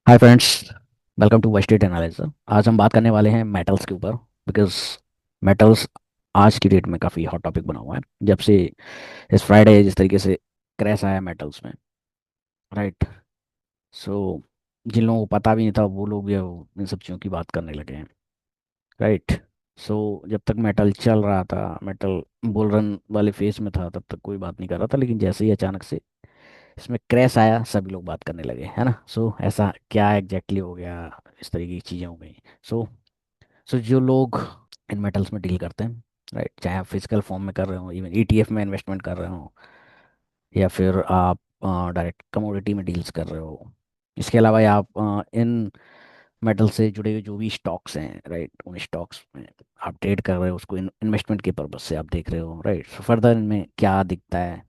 Hi friends, welcome to state analysis. आज हम बात करने वाले हैं मेटल्स के ऊपर, बिकॉज मेटल्स आज की डेट में काफ़ी हॉट टॉपिक बना हुआ है। जब से इस फ्राइडे जिस तरीके से क्रैश आया मेटल्स में, राइट। सो जिन लोगों को पता भी नहीं था वो लोग भी अब इन सब चीज़ों की बात करने लगे हैं, राइट। सो जब तक मेटल चल रहा था, मेटल बुल रन वाले फेज में था, तब तक कोई बात नहीं कर रहा था। लेकिन जैसे ही अचानक से इसमें क्रैश आया, सभी लोग बात करने लगे, है ना। सो ऐसा क्या एग्जैक्टली हो गया, इस तरीके की चीज़ें हो गई। सो जो लोग इन मेटल्स में डील करते हैं, राइट, चाहे आप फिजिकल फॉर्म में कर रहे हो, इवन ईटीएफ में इन्वेस्टमेंट कर रहे हो, या फिर आप डायरेक्ट कमोडिटी में डील्स कर रहे हो, इसके अलावा या आप इन मेटल से जुड़े हुए जो भी स्टॉक्स हैं, राइट, उन स्टॉक्स में आप ट्रेड कर रहे हो, उसको इन्वेस्टमेंट के पर्पज से आप देख रहे हो, राइट। सो फर्दर इनमें क्या दिखता है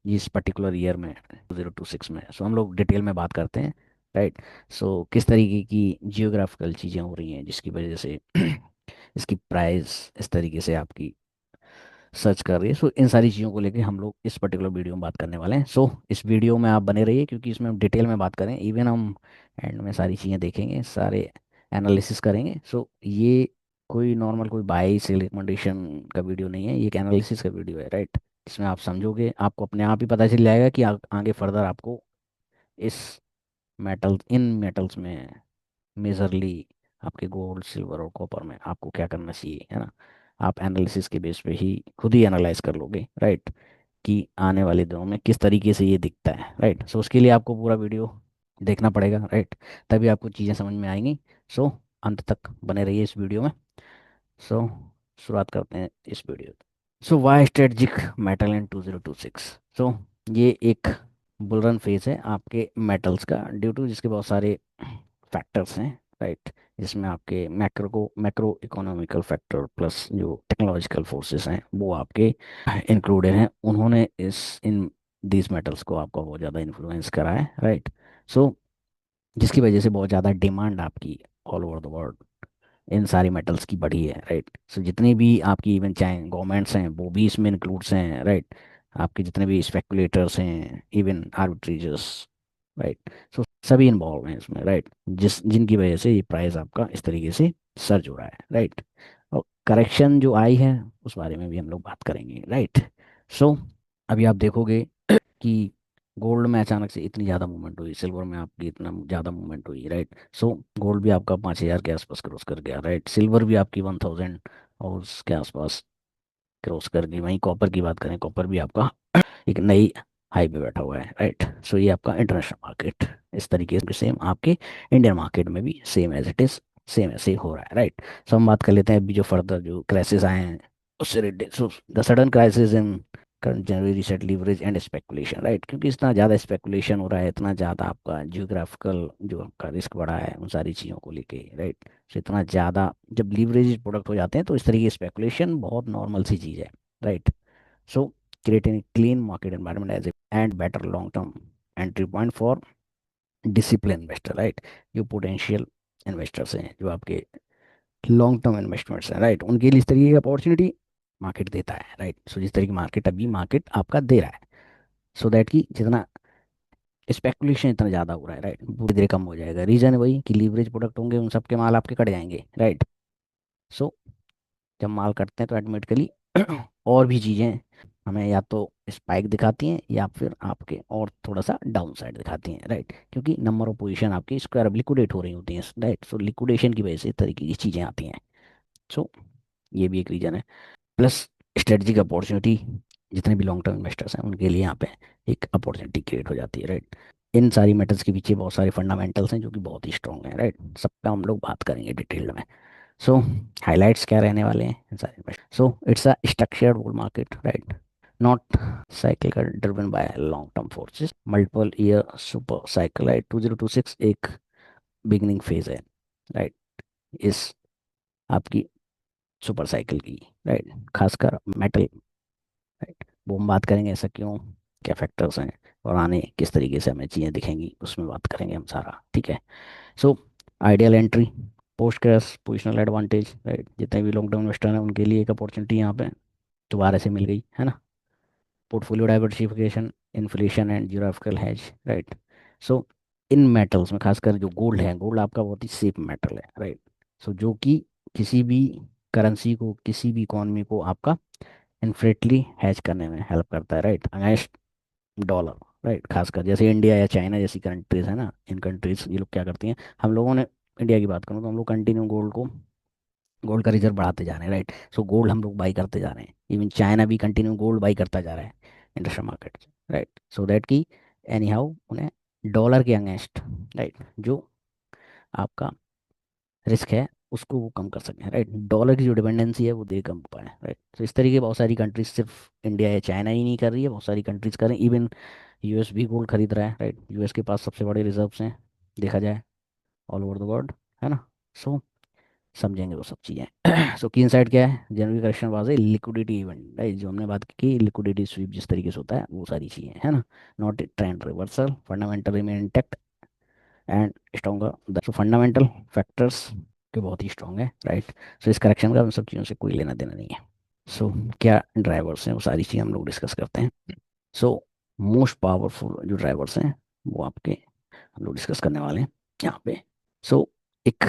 इस पर्टिकुलर ईयर में, 2026 में। सो हम लोग डिटेल में बात करते हैं, राइट। सो किस तरीके की जियोग्राफिकल चीज़ें हो रही हैं जिसकी वजह से इसकी प्राइस इस तरीके से आपकी सर्च कर रही है। सो इन सारी चीज़ों को लेके हम लोग इस पर्टिकुलर वीडियो में बात करने वाले हैं। सो इस वीडियो में आप बने रहिए, क्योंकि इसमें हम डिटेल में बात करें, इवन हम एंड में सारी चीज़ें देखेंगे, सारे एनालिसिस करेंगे। सो ये कोई नॉर्मल कोई बाई सेल रिकमेंडेशन का वीडियो नहीं है, ये एक एनालिसिस का वीडियो है, राइट। इसमें आप समझोगे, आपको अपने आप ही पता चल जाएगा कि आगे फर्दर आपको इस इन मेटल्स में मेजरली आपके गोल्ड सिल्वर और कॉपर में आपको क्या करना चाहिए, है ना। आप एनालिसिस के बेस पे ही खुद ही एनालाइज कर लोगे, राइट, कि आने वाले दिनों में किस तरीके से ये दिखता है, राइट। सो उसके लिए आपको पूरा वीडियो देखना पड़ेगा, राइट, तभी आपको चीज़ें समझ में आएंगी। सो अंत तक बने रहिए इस वीडियो में। सो शुरुआत करते हैं इस video. So why strategic metal in 2026। So ये एक बुलरन फेज है आपके मेटल्स का, ड्यू टू जिसके बहुत सारे फैक्टर्स हैं, राइट। जिसमें आपके मैक्रो इकोनॉमिकल फैक्टर प्लस जो टेक्नोलॉजिकल फोर्सेस हैं वो आपके इंक्लूडेड हैं। उन्होंने इस इन दीज मेटल्स को आपको बहुत ज़्यादा इन्फ्लुएंस करा है, राइट। सो जिसकी वजह से बहुत ज़्यादा डिमांड आपकी all over the world in सारी मेटल्स की बढ़ी है, राइट। सो जितनी भी आपकी इवन चाहे गवर्नमेंट्स हैं वो भी इसमें इंक्लूड्स हैं, राइट। आपके जितने भी स्पेकुलेटर्स हैं, इवन आर्बिट्रेजर्स, राइट। सो सभी इन्वॉल्व हैं इसमें, राइट, जिनकी वजह से ये प्राइस आपका इस तरीके से सर्ज हो रहा है, राइट। और करेक्शन जो आई है उस बारे में भी हम लोग बात करेंगे, राइट। सो अभी आप देखोगे कि गोल्ड में अचानक से इतनी ज़्यादा मूवमेंट हुई, सिल्वर में आपकी इतना ज़्यादा मूवमेंट हुई, राइट। सो गोल्ड भी आपका 5,000 के आसपास क्रॉस कर गया, राइट। सिल्वर भी आपकी 1,000 और उसके आसपास क्रॉस कर गई। वहीं कॉपर की बात करें, कॉपर भी आपका एक नई हाई पे बैठा हुआ है, राइट। सो ये आपका इंटरनेशनल मार्केट इस तरीके से सेम आपके इंडियन मार्केट में भी same as it is same ऐसे ही हो रहा है, राइट। सो हम बात कर लेते हैं अभी जो फर्दर जो क्राइसिस आए हैं उससे related. So the sudden crisis in current generally reset leverage and speculation, right, क्योंकि इतना ज़्यादा स्पेकुलेशन हो रहा है, इतना ज़्यादा आपका जियोग्राफिकल जो आपका रिस्क बढ़ा है उन सारी चीज़ों को लेके, राइट। सो इतना ज़्यादा जब लीवरेज प्रोडक्ट हो जाते हैं तो इस तरीके की स्पेकुलेशन बहुत नॉर्मल सी चीज़ है, right. So creating a clean market environment as a and better long term entry point for disciplined investor, right। जो पोटेंशियल इन्वेस्टर्स हैं, जो आपके लॉन्ग टर्म इन्वेस्टमेंट्स हैं, राइट, उनके लिए इस तरीके की अपॉर्चुनिटी मार्केट देता है, राइट। सो जिस तरीके मार्केट अभी मार्केट आपका दे रहा है, सो दैट कि जितना स्पेकुलेशन इतना ज़्यादा हो रहा है, राइट, धीरे धीरे कम हो जाएगा। रीज़न है वही कि लीवरेज प्रोडक्ट होंगे, उन सबके माल आपके कट जाएंगे, राइट। सो जब माल कटते हैं तो ऑटोमेटिकली और भी चीज़ें हमें या तो स्पाइक दिखाती हैं या फिर आपके और थोड़ा सा डाउन साइड दिखाती हैं, राइट, क्योंकि नंबर ऑफ पोजीशन आपकी स्क्वायर अब लिक्विडेट हो रही होती हैं, राइट। सो लिक्विडेशन की वजह से इस तरीके की चीज़ें आती हैं। सो ये भी एक रीज़न है। प्लस स्ट्रेटजिक अपॉर्चुनिटी, जितने भी लॉन्ग टर्म इन्वेस्टर्स हैं उनके लिए यहाँ पे एक अपॉर्चुनिटी क्रिएट हो जाती है, राइट। इन सारी मेटल्स के पीछे बहुत सारे फंडामेंटल्स हैं जो कि बहुत ही स्ट्रॉन्ग हैं, राइट। सब पे हम लोग बात करेंगे डिटेल में। सो हाइलाइट्स क्या रहने वाले हैं इन सारे में। So it's a structured bull market, right, not cyclical driven by long term forces, multiple year super cycle, right. 2026 एक बिगनिंग फेज है, राइट, इस आपकी सुपर साइकिल की, राइट, खासकर मेटल, राइट। वो हम बात करेंगे ऐसा क्यों, क्या फैक्टर्स हैं, और आने किस तरीके से हमें चीज़ें दिखेंगी उसमें बात करेंगे हम सारा, ठीक है। So ideal entry, post crash positional advantage, right, जितने भी लॉन्ग टर्म इन्वेस्टर हैं उनके लिए एक अपॉर्चुनिटी यहाँ पे दोबारा से मिल गई, है ना। Portfolio diversification, inflation and geographical has, right. So in metals में खासकर जो गोल्ड है, गोल्ड आपका बहुत ही सेफ मेटल है, राइट। सो जो कि किसी भी करेंसी को, किसी भी इकोनॉमी को आपका इन्फ्लेटली हैज करने में हेल्प करता है, राइट, अगेंस्ट डॉलर, राइट। खासकर जैसे इंडिया या चाइना जैसी कंट्रीज है ना, इन कंट्रीज ये लोग क्या करती हैं, हम लोगों ने, इंडिया की बात करूँ तो हम लोग कंटिन्यू गोल्ड का रिजर्व बढ़ाते जा रहे हैं, राइट। सो गोल्ड हम लोग बाई करते जा रहे हैं, इवन चाइना भी कंटिन्यू गोल्ड बाई करता जा रहा है international market, right. So that कि एनी हाउ उन्हें डॉलर के अगेंस्ट, राइट, जो आपका रिस्क है उसको वो कम कर सकें, राइट। डॉलर की जो डिपेंडेंसी है वो दे कम पाए, राइट। तो इस तरीके बहुत सारी कंट्रीज, सिर्फ इंडिया या चाइना ही नहीं कर रही है, बहुत सारी कंट्रीज कर रही हैं, इवन यूएस भी गोल्ड खरीद रहा है, राइट। यूएस के पास सबसे बड़े रिजर्व्स हैं देखा जाए ऑल ओवर द वर्ल्ड, है ना। सो समझेंगे वो सब चीज़ें। सो की इनसाइड क्या है, general correction was a liquidity event, right, जो हमने बात की लिक्विडिटी स्वीप जिस तरीके से होता है वो सारी चीज़ें, है ना। Not a trend reversal, fundamental remain intact and stronger, so fundamental factors के बहुत ही स्ट्रॉन्ग है, राइट। सो इस करेक्शन का उन सब चीज़ों से कोई लेना देना नहीं है। सो क्या ड्राइवर्स हैं वो सारी चीज़ें हम लोग डिस्कस करते हैं। सो मोस्ट पावरफुल जो ड्राइवर्स हैं वो आपके हम लोग डिस्कस करने वाले हैं यहाँ पे। सो एक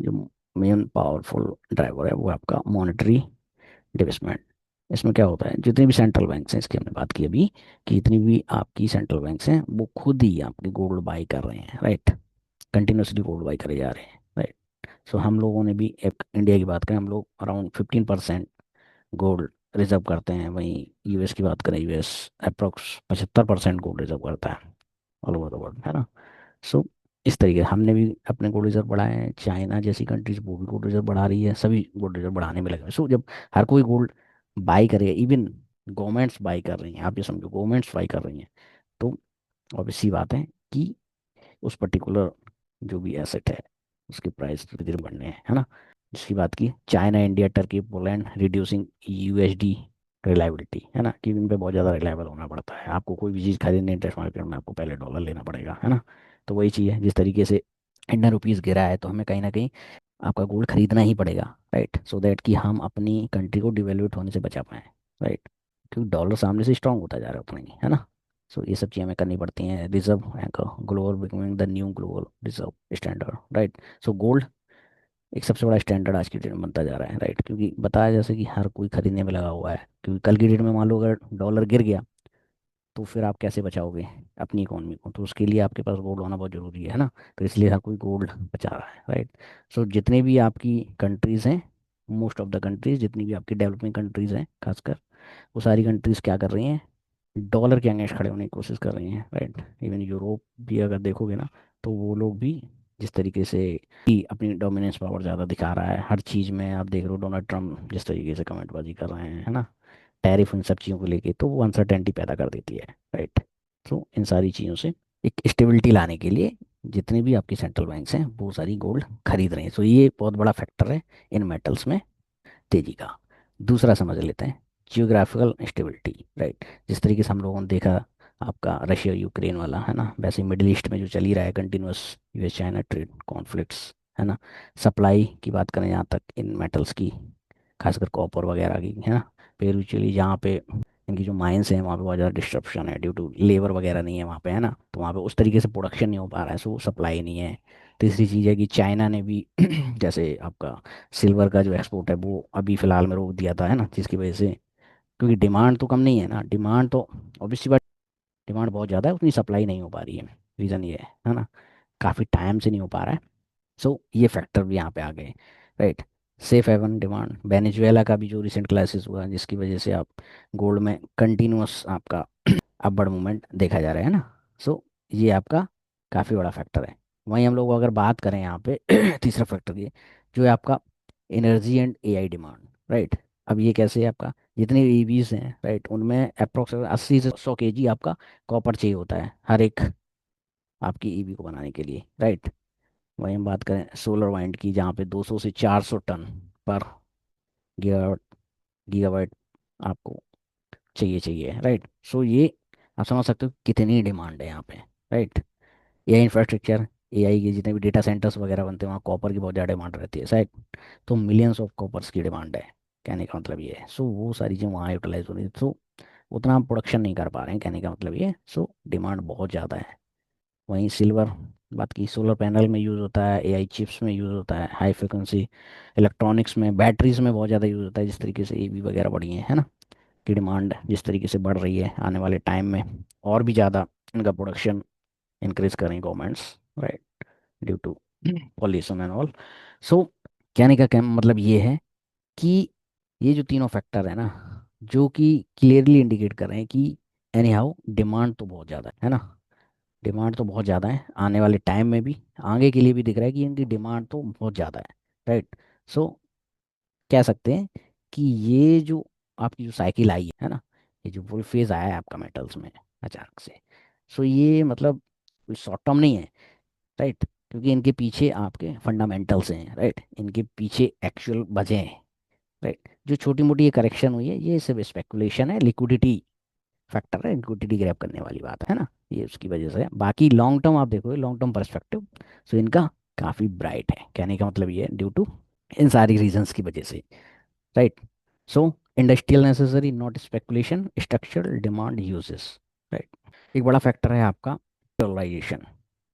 जो मेन पावरफुल ड्राइवर है वो है आपका मॉनेटरी डिबेसमेंट। इसमें क्या होता है, जितनी भी सेंट्रल बैंक्स हैं, इसकी हमने बात की अभी, कि जितनी भी आपकी सेंट्रल बैंक्स हैं वो खुद ही आपकी गोल्ड बाई कर रहे हैं, राइट। कंटिन्यूसली गोल्ड बाई करे जा रहे हैं, राइट। सो हम लोगों ने भी, एक इंडिया की बात करें, हम लोग अराउंड 15% गोल्ड रिजर्व करते हैं। वहीं यूएस की बात करें, यूएस अप्रोक्स 75% गोल्ड रिजर्व करता है ऑल ओवर द वर्ल्ड, है ना। सो इस तरीके हमने भी अपने गोल्ड रिजर्व बढ़ाए हैं, चाइना जैसी कंट्रीज वो भी गोल्ड रिजर्व बढ़ा रही है, सभी गोल्ड रिजर्व बढ़ाने में लगे हैं। सो जब हर कोई गोल्ड बाई करेगा, इवन गवर्नमेंट्स बाई कर रही हैं, आप ये समझो गवर्नमेंट्स बाई कर रही हैं, तो ऑब्वियस सी बात है कि उस पर्टिकुलर जो भी एसेट है उसकी प्राइस धीरे धीरे बढ़ने है ना। जिसकी बात की China, India, Turkey, Poland reducing USD reliability, है ना, कि इन पे बहुत ज़्यादा रिलायबल होना पड़ता है। आपको कोई भी चीज़ खरीदनी इंटरेस्ट मार्केट में आपको पहले डॉलर लेना पड़ेगा, है ना। तो वही चीज़ है, जिस तरीके से इंडियन रुपीज़ गिरा है तो हमें कहीं ना कहीं आपका गोल्ड खरीदना ही पड़ेगा, राइट, सो दैट कि हम अपनी कंट्री को डिवेल्यूट होने से बचा पाएँ, राइट। क्योंकि डॉलर सामने से स्ट्रांग होता जा रहा है उतना ही, है ना। सो ये सब चीज़ें हमें करनी पड़ती हैं। Reserve anchor global becoming the new global reserve standard, right. So gold एक सबसे बड़ा स्टैंडर्ड आज की डेट में बनता जा रहा है, राइट, क्योंकि बताया जैसे कि हर कोई खरीदने में लगा हुआ है, क्योंकि कल की डेट में मान लो अगर डॉलर गिर गया तो फिर आप कैसे बचाओगे अपनी इकोनॉमी को, तो उसके लिए आपके पास गोल्ड होना बहुत ज़रूरी है ना। तो इसलिए हर कोई गोल्ड बचा रहा है, राइट। सो जितने भी आपकी कंट्रीज़ हैं, मोस्ट ऑफ द कंट्रीज, जितनी भी आपकी डेवलपिंग कंट्रीज़ हैं खासकर, वो सारी कंट्रीज़ क्या कर रही हैं, डॉलर के अगेंस्ट खड़े होने की कोशिश कर रही हैं, राइट। इवन यूरोप भी अगर देखोगे ना, तो वो लोग भी जिस तरीके से कि अपनी डोमिनेंस पावर ज़्यादा दिखा रहा है हर चीज़ में, आप देख रहे हो डोनाल्ड ट्रम्प जिस तरीके से कमेंटबाजी कर रहे हैं, है ना, टैरिफ उन सब चीज़ों को लेके, तो वो अनसर्टेनिटी पैदा कर देती है, राइट। तो इन सारी चीज़ों से एक स्टेबिलिटी लाने के लिए जितनी भी आपकी सेंट्रल बैंक्स हैं वो सारी गोल्ड खरीद रही हैं। तो ये बहुत बड़ा फैक्टर है इन मेटल्स में तेजी का। दूसरा समझ लेते हैं, जियोग्राफिकल स्टेबिलिटी, राइट। जिस तरीके से हम लोगों ने देखा आपका रशिया यूक्रेन वाला, है ना, वैसे मिडिल ईस्ट में जो चल ही रहा है continuous US China trade conflicts, है ना। सप्लाई की बात करें यहाँ तक इन मेटल्स की, खासकर कॉपर वगैरह की, है ना, पेरूचली जहाँ पे इनकी जो माइंस हैं वहाँ पे बहुत ज़्यादा डिस्ट्रप्शन है ड्यू टू लेबर वगैरह नहीं है वहाँ पे, है ना, तो वहाँ पे उस तरीके से प्रोडक्शन नहीं हो पा रहा है, सो सप्लाई नहीं है। तीसरी चीज़ है कि चाइना ने भी जैसे आपका सिल्वर का जो एक्सपोर्ट है वो अभी फ़िलहाल में रोक दिया था, है ना, जिसकी वजह से, क्योंकि डिमांड तो कम नहीं है ना, डिमांड तो ऑब्वियसली बात, डिमांड बहुत ज़्यादा है, उतनी सप्लाई नहीं हो पा रही है। रीज़न ये है ना, काफ़ी टाइम से नहीं हो पा रहा है। सो ये फैक्टर भी यहाँ पे आ गए, right. Safe haven demand, Venezuela का भी जो रिसेंट क्लाइसिस हुआ जिसकी वजह से आप गोल्ड में कंटिन्यूअस आपका अपवर्ड मूवमेंट देखा जा रहा है ना। सो ये आपका काफ़ी बड़ा फैक्टर है। वहीं हम लोग अगर बात करें यहाँ पे तीसरा फैक्टर ये जो है आपका energy and AI demand, right. अब ये कैसे है आपका, जितने ईवीज हैं, राइट, उनमें अप्रोक्सीमेट 80 से 100 केजी आपका कॉपर चाहिए होता है हर एक आपकी ईवी को बनाने के लिए, राइट। वहीं हम बात करें सोलर वाइंड की जहाँ पे 200 से 400 टन पर गीगावाट गीगावाट आपको चाहिए, राइट। सो ये आप समझ सकते हो कितनी डिमांड है यहाँ पे, राइट। एआई इंफ्रास्ट्रक्चर, एआई के जितने भी डेटा सेंटर्स वगैरह बनते हैं वहाँ कॉपर की बहुत ज़्यादा डिमांड रहती है शायद, तो मिलियंस ऑफ कॉपर्स की डिमांड है, कहने का मतलब ये है। सो वो सारी चीज़ें वहाँ यूटिलाइज हो रही है, तो उतना हम प्रोडक्शन नहीं कर पा रहे हैं, कहने का मतलब ये। सो डिमांड बहुत ज़्यादा है। वहीं सिल्वर बात की सोलर पैनल में यूज़ होता है, एआई चिप्स में यूज़ होता है, हाई फ्रिक्वेंसी इलेक्ट्रॉनिक्स में, बैटरीज में बहुत ज़्यादा यूज़ होता है, जिस तरीके से ईवी वगैरह बढ़ी है ना, की डिमांड जिस तरीके से बढ़ रही है आने वाले टाइम में, और भी ज़्यादा इनका प्रोडक्शन इंक्रीज करें governments, right, due to pollution and all. So कहने का क्या मतलब ये है कि ये जो तीनों फैक्टर है ना, जो कि क्लियरली इंडिकेट कर रहे हैं कि एनी हाउ डिमांड तो बहुत ज़्यादा है ना, डिमांड तो बहुत ज़्यादा है आने वाले टाइम में भी, आगे के लिए भी दिख रहा है कि इनकी डिमांड तो बहुत ज़्यादा है, राइट। सो कह सकते हैं कि ये जो आपकी जो साइकिल आई है ना, ये जो बुल फेज आया है आपका मेटल्स में अचानक से, सो ये मतलब कोई शॉर्ट टर्म नहीं है, राइट, क्योंकि इनके पीछे आपके फंडामेंटल्स हैं, राइट, इनके पीछे एक्चुअल वजह हैं, राइट। जो छोटी मोटी ये करेक्शन हुई है ये सिर्फ स्पेकुलेशन है, लिक्विडिटी फैक्टर है, लिक्विडिटी ग्रैब करने वाली बात है ना, ये उसकी वजह से है। बाकी लॉन्ग टर्म आप देखोगे, लॉन्ग टर्म पर्सपेक्टिव, सो इनका काफ़ी ब्राइट है, कहने का मतलब ये है ड्यू टू इन सारी रीजंस की वजह से, right. So industrial necessary not speculation, structural demand uses, right. एक बड़ा फैक्टर है आपका डॉलराइजेशन,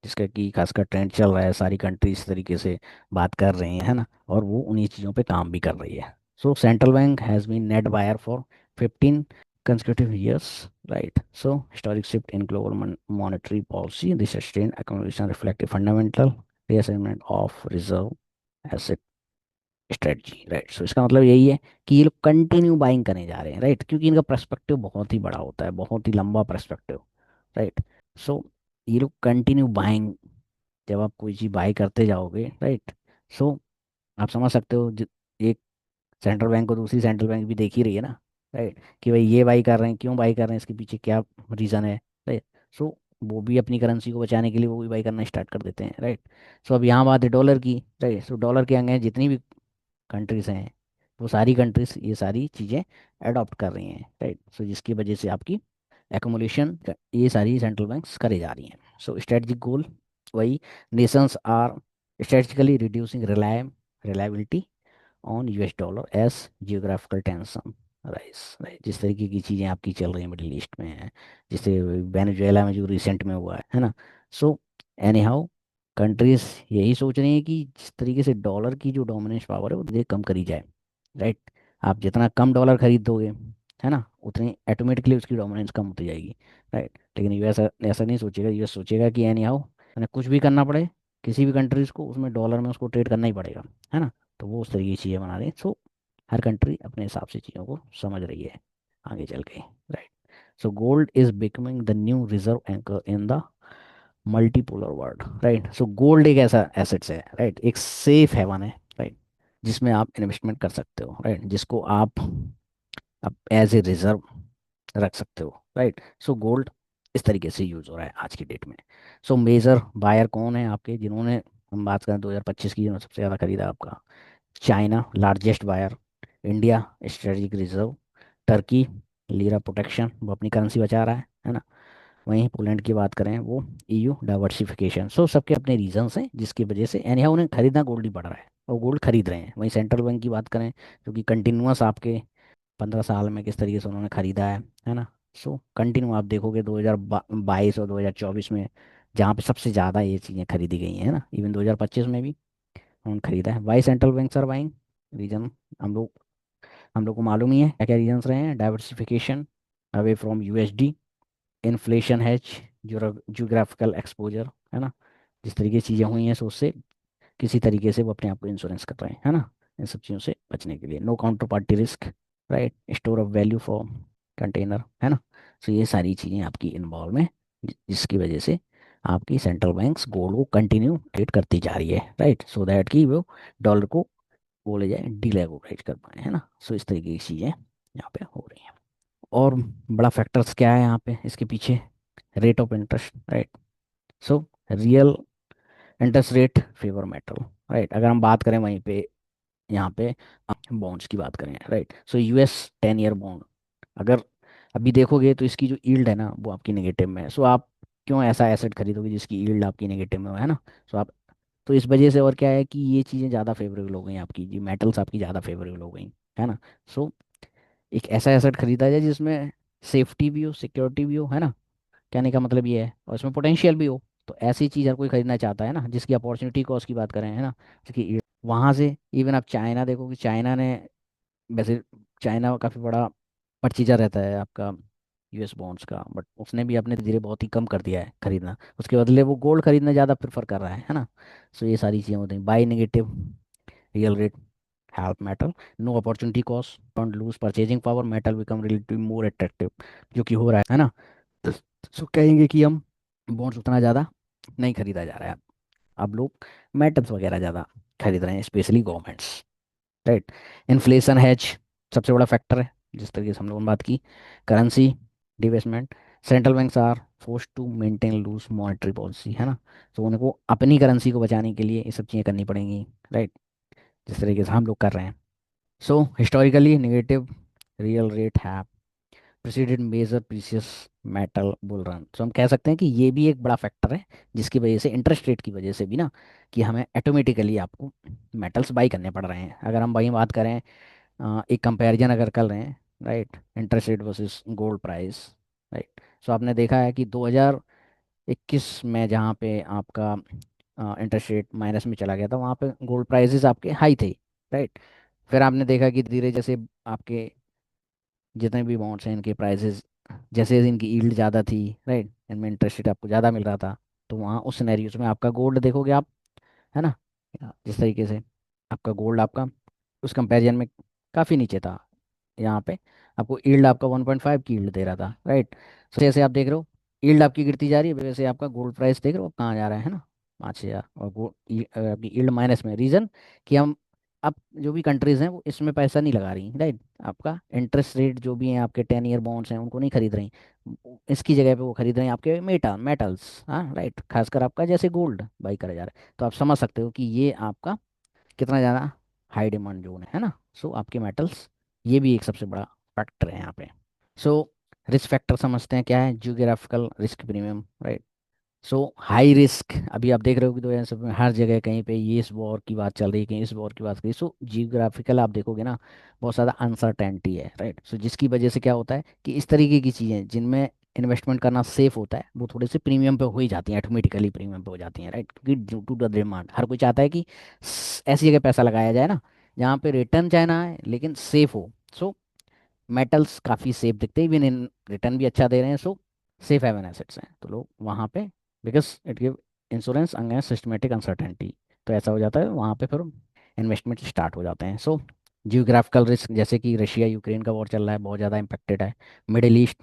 जिसका कि खासकर ट्रेंड चल रहा है, सारी कंट्री इस तरीके से बात कर रही हैं है ना, और वो उन्हीं चीज़ों पे काम भी कर रही है। So central bank has been net buyer for 15 consecutive years, right? So historic shift in global monetary policy, the sustained accumulation reflect a fundamental reassessment of reserve asset strategy, right. So इसका मतलब यही है कि ये लोग continue buying करने जा रहे हैं, राइट, क्योंकि इनका पर्सपेक्टिव बहुत ही बड़ा होता है, बहुत ही लंबा पर्सपेक्टिव, राइट। सो ये लोग कंटिन्यू बाइंग, जब आप कोई चीज़ बाई करते जाओगे, राइट, सो आप समझ सकते हो एक सेंट्रल बैंक को दूसरी सेंट्रल बैंक भी देख ही रही है ना, राइट, कि भाई ये बाई कर रहे हैं, क्यों बाई कर रहे हैं, इसके पीछे क्या रीज़न है, राइट। सो वो भी अपनी करेंसी को बचाने के लिए वो भी बाई करना स्टार्ट कर देते हैं, राइट। सो अब यहाँ बात है डॉलर की, राइट। सो डॉलर के अंगे जितनी भी कंट्रीज हैं, वो सारी कंट्रीज ये सारी चीज़ें अडॉप्ट कर रही हैं, राइट। सो जिसकी वजह से आपकी एकोमोलेशन ये सारी सेंट्रल बैंक्स करे जा रही हैं। सो स्ट्रेटजिक गोल वही, nations are strategically reducing reliability on US dollar as geographical tension rise, right. जिस तरीके की चीज़ें आपकी चल रही हैं मिडिल ईस्ट में है, जैसे वेनेजुएला में जो रिसेंट में हुआ है ना। सो एनी हाउ कंट्रीज यही सोच रही हैं कि जिस तरीके से डॉलर की जो डोमिनेंस पावर है वो धीरे कम करी जाए, राइट। आप जितना कम डॉलर खरीदोगे, है ना, उतनी ऑटोमेटिकली उसकी डोमिनेंस कम होती जाएगी, राइट। लेकिन यूएस ऐसा नहीं सोचेगा, यूएस सोचेगा कि एनी हाउ मैंने कुछ भी करना पड़े किसी भी कंट्रीज को, उसमें डॉलर में उसको ट्रेड करना ही पड़ेगा, है ना। तो वो उस तरीके की चीज़ें बना रही हैं। सो हर कंट्री अपने हिसाब से चीज़ों को समझ रही है आगे चल के, right. So gold is becoming the new reserve anchor in the multipolar world, right. So gold एक ऐसा एसेट्स है, राइट, एक सेफ हेवन है, राइट, जिसमें आप इन्वेस्टमेंट कर सकते हो, राइट, जिसको आप एज ए रिजर्व रख सकते हो, राइट। सो गोल्ड इस तरीके से यूज हो रहा है आज की डेट में। सो मेजर बायर कौन है आपके, जिन्होंने, हम बात करें 2025 की, जिन्होंने सबसे ज़्यादा खरीदा आपका, China largest buyer, India strategic reserve, Turkey lira protection, वो अपनी करेंसी बचा रहा है ना। वहीं पोलैंड की बात करें वो ईयू डाइवर्सिफिकेशन। सो सबके अपने रीजंस हैं जिसकी वजह से एनी हाउ उन्हें खरीदना गोल्ड ही पड़ रहा है और गोल्ड खरीद रहे हैं। वहीं सेंट्रल बैंक की बात करें, जो कि कंटिन्यूस आपके 15 साल में किस तरीके से उन्होंने खरीदा है ना। सो कंटिन्यू आप देखोगे 2022 और 2024 में, जहाँ पे सबसे ज़्यादा ये चीज़ें खरीदी गई हैं, है ना, इवन 2025 में भी उन्होंने खरीदा है। Why central bank are buying, reason हम लोग को मालूम ही है क्या क्या रीजंस रहे हैं, diversification away from USD, inflation has, geographical exposure, है ना। जिस तरीके की चीज़ें हुई हैं, सो उससे किसी तरीके से वो अपने आप को इंश्योरेंस कर रहे हैं, है ना, इन सब चीज़ों से बचने के लिए। No counter party risk, right, store of value for container, है ना। सो ये सारी चीज़ें आपकी इन्वॉल्व में, जिसकी वजह से आपकी सेंट्रल बैंक्स गोल्ड को कंटिन्यू ट्रेड करती जा रही है, राइट, सो दैट कि वो डॉलर को बोले जाए डीलेवरेज कर पाए, है ना। सो इस तरीके की चीज़ें यहाँ पे हो रही हैं। और बड़ा फैक्टर्स क्या है यहाँ पे इसके पीछे, rate of interest, right. So real interest rate favour metal, right. अगर हम बात करें वहीं पे यहाँ पे बॉन्ड्स की बात करें, right, so US 10 year bond अगर अभी देखोगे तो इसकी जो यील्ड है ना वो आपकी नेगेटिव में है। सो आप क्यों ऐसा एसेट खरीदोगे जिसकी यील्ड आपकी नेगेटिव में हो, है ना। सो आप, तो इस वजह से और क्या है कि ये चीज़ें ज़्यादा फेवरेबल हो गई आपकी, जी मेटल्स आपकी ज़्यादा फेवरेबल हो गई, है ना। सो एक ऐसा एसेट खरीदा जाए जिसमें सेफ्टी भी हो, सिक्योरिटी भी हो, है ना, कहने का मतलब ये है, और इसमें पोटेंशियल भी हो, तो ऐसी चीज़ हर कोई खरीदना चाहता है ना, जिसकी अपॉर्चुनिटी कॉस्ट की बात करें, है ना, जिसकी वहाँ से इवन आप चाइना देखो कि चाइना ने, वैसे चाइना काफ़ी बड़ा परचेजर रहता है आपका यूएस बॉन्ड्स का, बट उसने भी अपने धीरे बहुत ही कम कर दिया है खरीदना, उसके बदले वो गोल्ड खरीदना ज़्यादा प्रेफर कर रहा है ना। सो ये सारी चीज़ें होती हैं। By negative real rate help metal, no opportunity cost, don't lose purchasing power, metal become relative more attractive, जो कि हो रहा है ना। सो कहेंगे कि हम बॉन्ड्स उतना ज़्यादा नहीं खरीदा जा रहा है, अब लोग मेटल्स वगैरह ज़्यादा खरीद रहे हैं, specially governments, right. Inflation has सबसे बड़ा फैक्टर है, जिस तरीके से हम लोगों ने बात की। Currency divestment, central banks are force to maintain loose monetary policy, है ना। तो उनको अपनी करेंसी को बचाने के लिए ये सब चीज़ें करनी पड़ेंगी, राइट, जिस तरीके से हम लोग कर रहे हैं। So historically negative real rate have preceded major precious metal bull run. तो हम कह सकते हैं कि ये भी एक बड़ा फैक्टर है, जिसकी वजह से इंटरेस्ट रेट की वजह से भी ना, कि हमें ऑटोमेटिकली आपको मेटल्स बाई करने पड़ रहे हैं। अगर हम वही बात करें, एक कंपैरिजन अगर कर रहे हैं, right, interest rate versus gold price, right. So आपने देखा है कि 2021 में जहाँ पे आपका इंटरेस्ट रेट माइनस में चला गया था, वहाँ पे गोल्ड प्राइसेस आपके हाई थे, राइट। फिर आपने देखा कि धीरे जैसे आपके जितने भी बॉन्ड्स हैं इनके प्राइसेस, जैसे इनकी यील्ड ज़्यादा थी, राइट, इनमें इंटरेस्ट रेट आपको ज़्यादा मिल रहा था, तो वहाँ उस सिनेरियोज में आपका गोल्ड देखोगे आप, है ना, जिस तरीके से आपका गोल्ड आपका उस कंपैरिजन में काफ़ी नीचे था। यहाँ पे आपको यील्ड आपका 1.5 की यील्ड दे रहा था, राइट। तो जैसे आप देख रहे हो यील्ड आपकी गिरती जा रही है, वैसे आपका गोल्ड प्राइस देख रहे हो कहाँ जा रहा है ना, 5,000, और आपकी यील्ड माइनस में। रीज़न कि हम अब जो भी कंट्रीज़ हैं वो इसमें पैसा नहीं लगा रही, राइट। आपका इंटरेस्ट रेट जो भी हैं आपके 10 ईयर बॉन्ड्स हैं उनको नहीं खरीद रही, इसकी जगह पे वो खरीद रहे हैं आपके मेटल्स, हाँ, राइट, खासकर आपका जैसे गोल्ड बाई करा जा रहा है। तो आप समझ सकते हो कि ये आपका कितना ज़्यादा हाई डिमांड जोन है ना। सो आपके मेटल्स, ये भी एक सबसे बड़ा फैक्टर है यहाँ पे। सो रिस्क फैक्टर समझते हैं क्या है, जियोग्राफिकल रिस्क प्रीमियम, राइट। सो हाई रिस्क, अभी आप देख रहे हो कि 2000 में हर जगह कहीं पे ये इस वॉर की बात चल रही है, कहीं इस वॉर की बात करी। सो जियोग्राफिकल आप देखोगे ना, बहुत ज़्यादा अनसर्टेनिटी है, राइट। सो जिसकी वजह से क्या होता है कि इस तरीके की चीज़ें जिनमें इन्वेस्टमेंट करना सेफ होता है, वो थोड़े से प्रीमियम पे हो ही जाती हैं, ऑटोमेटिकली प्रीमियम पे हो जाती हैं, राइट, क्योंकि ड्यू टू द डिमांड हर कोई चाहता है कि ऐसी जगह पैसा लगाया जाए ना, जहाँ पे रिटर्न चाहे ना आए लेकिन सेफ हो। सो मेटल्स काफ़ी सेफ दिखते हैं, इवन इन रिटर्न भी अच्छा दे रहे हैं, सो सेफ हेवन एसेट्स हैं, तो लोग वहाँ पे, because it give insurance against systematic uncertainty, तो ऐसा हो जाता है वहाँ पे, फिर इन्वेस्टमेंट स्टार्ट हो जाते हैं। सो जियोग्राफिकल रिस्क, जैसे कि रशिया यूक्रेन का वॉर चल रहा है, बहुत ज़्यादा इम्पैक्टेड है। Middle east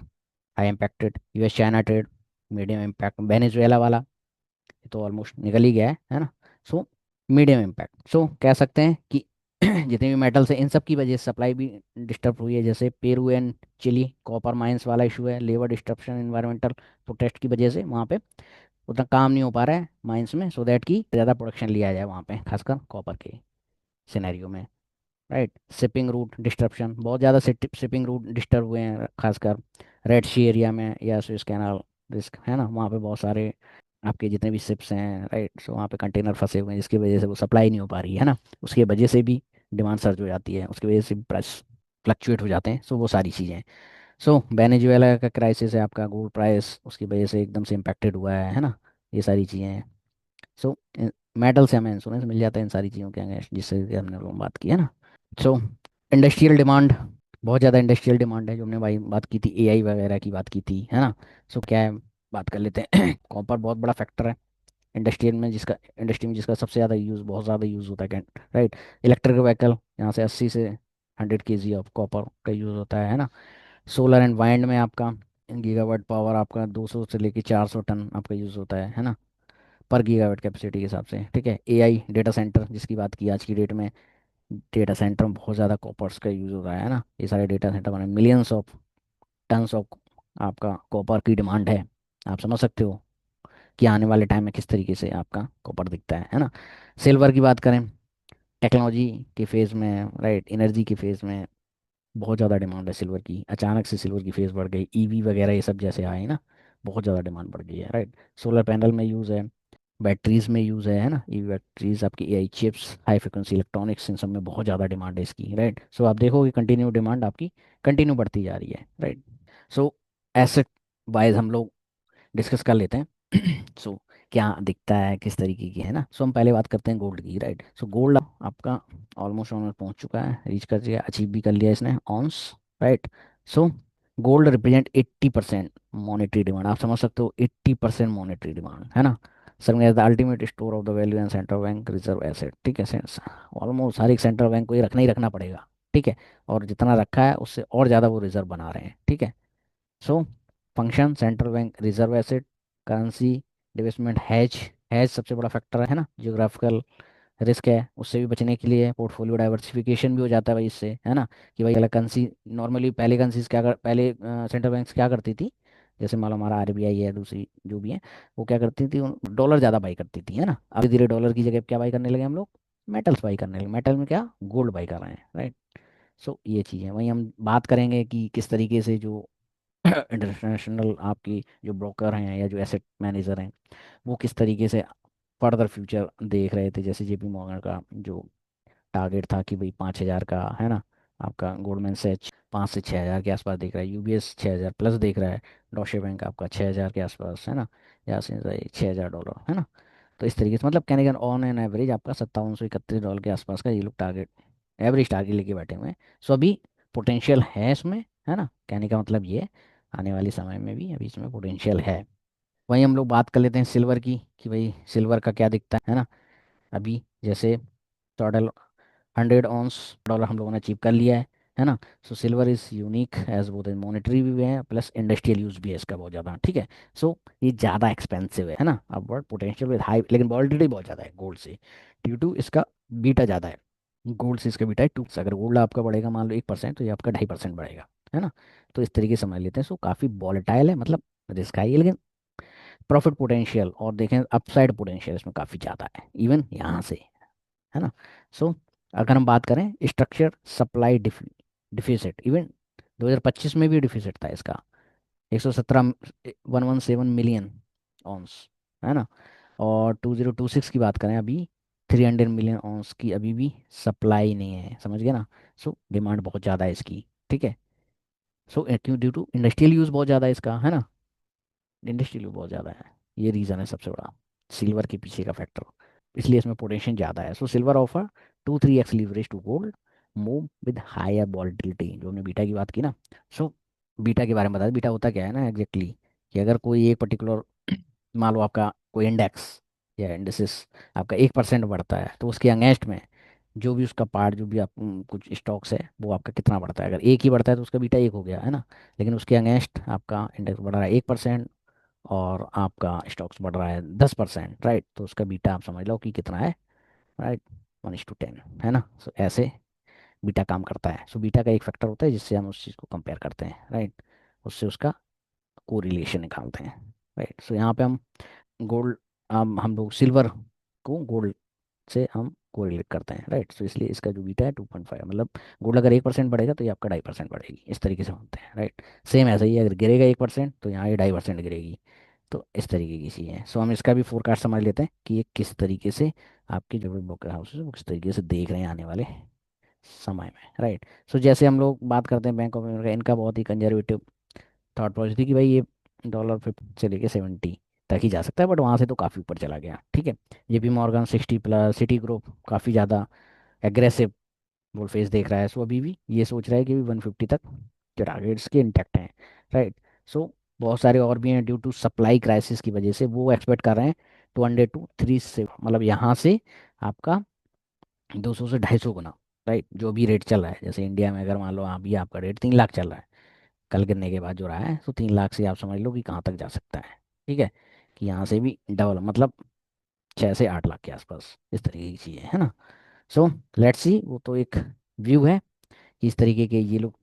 high impacted, US China trade medium impact, Venezuela वाला ये तो ऑलमोस्ट निकल ही गया है ना। So medium impact. सो कह सकते हैं कि जितने भी मेटल्स हैं इन सब की वजह से सप्लाई भी डिस्टर्ब हुई है, जैसे Peru and Chile copper mines वाला इशू है, लेबर डिस्ट्रप्शन, इन्वायरमेंटल प्रोटेस्ट की वजह से वहाँ पे उतना काम नहीं हो पा रहा है माइंस में, सो दैट की ज़्यादा प्रोडक्शन लिया जाए वहाँ पे, खासकर कॉपर के सिनेरियो में, राइट। शिपिंग रूट डिस्ट्रप्शन, बहुत ज़्यादा शिपिंग रूट डिस्टर्ब हुए हैं, खासकर रेड सी एरिया में या स्विस कैनाल रिस्क, है ना, वहाँ पे बहुत सारे आपके जितने भी शिप्स हैं, राइट, सो वहाँ पे कंटेनर फंसे हुए हैं, जिसकी वजह से वो सप्लाई नहीं हो पा रही है ना, उसकी वजह से भी डिमांड सर्ज हो जाती है, उसकी वजह से भी प्राइस फ्लक्चुएट हो जाते हैं। सो वो सारी चीज़ें। सो वेनेजुएला का क्राइसिस है, आपका गोल्ड प्राइस उसकी वजह से एकदम से इम्पेक्टेड हुआ है ना, ये सारी चीज़ें हैं। सो मेटल से हमें इंश्योरेंस मिल जाता है इन सारी चीज़ों के अगेंस्ट, जिससे कि हमने लोग बात की है ना। सो इंडस्ट्रियल डिमांड, बहुत ज़्यादा इंडस्ट्रियल डिमांड है, जो हमने भाई बात की थी, एआई वगैरह की बात की थी, है ना। सो क्या है, बात कर लेते हैं। कॉपर बहुत बड़ा फैक्टर है इंडस्ट्री में जिसका सबसे ज़्यादा यूज़, बहुत ज़्यादा यूज़ होता है, राइट। इलेक्ट्रिक व्हीकल, यहाँ से 80 से 100 kg ऑफ कॉपर का यूज़ होता है ना। सोलर एंड वाइंड में आपका गीगावाट पावर आपका 200 से लेके 400 टन आपका यूज़ होता है ना, पर गीगावाट कैपेसिटी के हिसाब से, ठीक है। एआई डेटा सेंटर जिसकी बात की आज की डेट में, डेटा सेंटर में बहुत ज़्यादा कॉपर्स का यूज़ हो रहा है ना, ये सारे डेटा सेंटर बने, मिलियंस ऑफ टन्स ऑफ आपका कॉपर की डिमांड है। आप समझ सकते हो कि आने वाले टाइम में किस तरीके से आपका कॉपर दिखता है ना। सिल्वर की बात करें, टेक्नोलॉजी के फेज़ में, राइट, एनर्जी के फेज़ में बहुत ज़्यादा डिमांड है सिल्वर की, अचानक से सिल्वर की फेज़ बढ़ गई, ईवी वगैरह ये सब जैसे आए ना, बहुत ज़्यादा डिमांड बढ़ गई है, राइट। सोलर पैनल में यूज़ है, बैटरीज में यूज़ है ना, ईवी बैटरीज, आपकी AI chips, high frequency electronics, इन सब में बहुत ज़्यादा डिमांड है इसकी, राइट। सो आप देखोगे कंटिन्यू डिमांड आपकी कंटिन्यू बढ़ती जा रही है, राइट। सो एसेट वाइज हम लोग डिस्कस कर लेते हैं। सो क्या दिखता है किस तरीके की है ना। सो हम पहले बात करते हैं गोल्ड की, राइट। सो गोल्ड आपका ऑलमोस्ट ऑलमोस्ट पहुंच चुका है, रीच कर दिया, अचीव भी कर लिया इसने ounce, right. So gold represent 80% monetary demand, आप समझ सकते हो 80% मॉनेटरी डिमांड है ना। Serving as the ultimate store of the value and central bank reserve asset, ठीक है। ऑलमोस्ट हर एक सेंट्रल बैंक को ये रखना ही रखना पड़ेगा, ठीक है। और जितना रखा है उससे और ज़्यादा वो रिजर्व बना रहे हैं, ठीक है। So function central bank reserve asset, currency divestment, has, has सबसे बड़ा फैक्टर है ना, जियोग्राफिकल रिस्क है उससे भी बचने के लिए, पोर्टफोलियो डाइवर्सिफिकेशन भी हो जाता है भाई इससे, है ना। कि भाई अलग करेंसी, नॉर्मली पहले करेंसीज क्या कर, पहले सेंट्रल बैंक्स क्या करती थी, जैसे मान लो हमारा आरबीआई है, दूसरी जो भी है, वो क्या करती थी, डॉलर ज़्यादा बाई करती थी, है ना। अब धीरे डॉलर की जगह क्या बाई करने लगे हम लोग, मेटल्स बाई करने लगे, मेटल में क्या, गोल्ड बाई कर रहे हैं, राइट। सो ये चीज़ है, वहीं हम बात करेंगे कि किस तरीके से जो इंटरनेशनल आपकी जो ब्रोकर हैं या जो एसेट मैनेजर हैं, वो किस तरीके से फर्दर फ्यूचर देख रहे थे। जैसे जेपी मॉर्गन का जो टारगेट था कि भाई 5,000 का, है ना। आपका गोल्डमैन सैच 5 से 6 हज़ार के आसपास देख रहा है, यूबीएस 6,000 प्लस देख रहा है, डॉशे बैंक आपका 6,000 के आसपास, है ना, या से $6,000, है ना। तो इस तरीके से मतलब कहने का ऑन एन एवरेज आपका $5731 के आसपास का ये लोग टारगेट, एवरेज टारगेट लेके बैठे हुए हैं। सो अभी पोटेंशियल है इसमें, है ना, कहने का मतलब ये आने वाले समय में भी अभी इसमें पोटेंशियल है। वहीं हम लोग बात कर लेते हैं सिल्वर की, कि भाई सिल्वर का क्या दिखता है ना। अभी जैसे टोटल 100 ऑन्स डॉलर हम लोगों ने अचीव कर लिया है ना। So silver is unique as both monetary भी है प्लस इंडस्ट्रियल यूज भी है इसका बहुत ज़्यादा, ठीक है। सो ये ज़्यादा एक्सपेंसिव है ना, अपवर्ड पोटेंशियल विद हाई, लेकिन वॉलिटिलिटी बहुत ज़्यादा है गोल्ड से, ड्यू टू इसका बीटा ज़्यादा है, गोल्ड से इसका बीटा है 2। अगर गोल्ड आपका बढ़ेगा मान लो 1%, तो ये आपका 2.5% बढ़ेगा, है ना। तो इस तरीके से समझ लेते हैं। सो काफ़ी वॉलेटाइल है, मतलब रिस्क है, लेकिन प्रॉफिट पोटेंशियल और देखें अपसाइड पोटेंशियल इसमें काफ़ी ज़्यादा है, इवन यहाँ से, है ना। सो अगर हम बात करें स्ट्रक्चर सप्लाई डिफिसिट, इवन 2025 में भी डिफिसिट था इसका, 117 117 मिलियन ऑन्स, है ना। और 2026 की बात करें अभी 300 मिलियन ऑन्स की अभी भी सप्लाई नहीं है, समझ गए ना। सो डिमांड बहुत ज़्यादा है इसकी, ठीक है। सो क्यों, ड्यू टू इंडस्ट्रियल यूज़ बहुत ज़्यादा है इसका, है ना, इंडस्ट्रियल यूज़ बहुत ज़्यादा है, ये रीज़न है सबसे बड़ा सिल्वर के पीछे का फैक्टर, इसलिए इसमें पोटेंशियल ज़्यादा है। So silver offer 2-3x leverage to gold, move with higher volatility, जो हमने बीटा की बात की ना। सो बीटा के बारे में बता बीटा होता क्या है ना एग्जैक्टली, कि अगर कोई एक पर्टिकुलर मान लो आपका कोई इंडेक्स या इंडेक्सिस आपका 1% बढ़ता है, तो उसके अगेंस्ट में जो भी उसका पार्ट, जो भी आप कुछ स्टॉक्स है वो आपका कितना बढ़ता है, अगर एक ही बढ़ता है तो उसका बीटा 1 हो गया, है ना। लेकिन उसके अगेंस्ट आपका इंडेक्स बढ़ रहा है 1% और आपका स्टॉक्स बढ़ रहा है 10%, राइट, तो उसका बीटा आप समझ लो कि कितना है, राइट, 1:10, है ना। सो ऐसे बीटा काम करता है। सो बीटा का एक फैक्टर होता है जिससे हम उस चीज़ को कंपेयर करते हैं, राइट, उससे उसका कोरिलेशन निकालते हैं, राइट। सो यहाँ पे हम गोल्ड, हम लोग सिल्वर को गोल्ड से हम कोरिलेट करते हैं, राइट। सो इसलिए इसका जो बीटा है 2.5, मतलब गोल्ड अगर 1% बढ़ेगा तो ये आपका 2.5% बढ़ेगी, इस तरीके से होते हैं, राइट। सेम ऐसा ही है, अगर गिरेगा 1% तो यहाँ ये 2.5% गिरेगी, तो इस तरीके की चीज़ है। सो हम इसका भी फोरकास्ट समझ लेते हैं कि ये किस तरीके से आपके जो भी ब्रोकर हाउसेस वो किस तरीके से देख रहे हैं आने वाले समय में, राइट। सो जैसे हम लोग बात करते हैं बैंक ऑफ अमेरिका, इनका बहुत ही कंजर्वेटिव थॉट प्रोसेस थी कि भाई ये $50 से लेके 70 तक ही जा सकता है, बट वहाँ से तो काफ़ी ऊपर चला गया, ठीक है। जेपी मॉर्गन 60+, सिटी ग्रुप काफ़ी ज़्यादा एग्रेसिव बुल फेस देख रहा है। सो अभी भी ये सोच रहा है कि 150 तक के टारगेट्स के इंटैक्ट हैं, राइट। सो बहुत सारे और भी हैं, ड्यू टू सप्लाई क्राइसिस की वजह से वो एक्सपेक्ट कर रहे हैं 200 to 3 से, मतलब यहाँ से आपका 200 से 250 गुना, राइट, जो भी रेट चल रहा है। जैसे इंडिया में अगर मान लो अभी आपका रेट 3 लाख चल रहा है, कल गिरने के बाद जो रहा है, तो 3 लाख से आप समझ लो कि कहाँ तक जा सकता है, ठीक है। कि यहाँ से भी डबल, मतलब 6 से 8 लाख के आसपास, इस तरीके की चीज़ें, है ना। सो लेट्स सी, वो तो एक व्यू है कि इस तरीके के ये लोग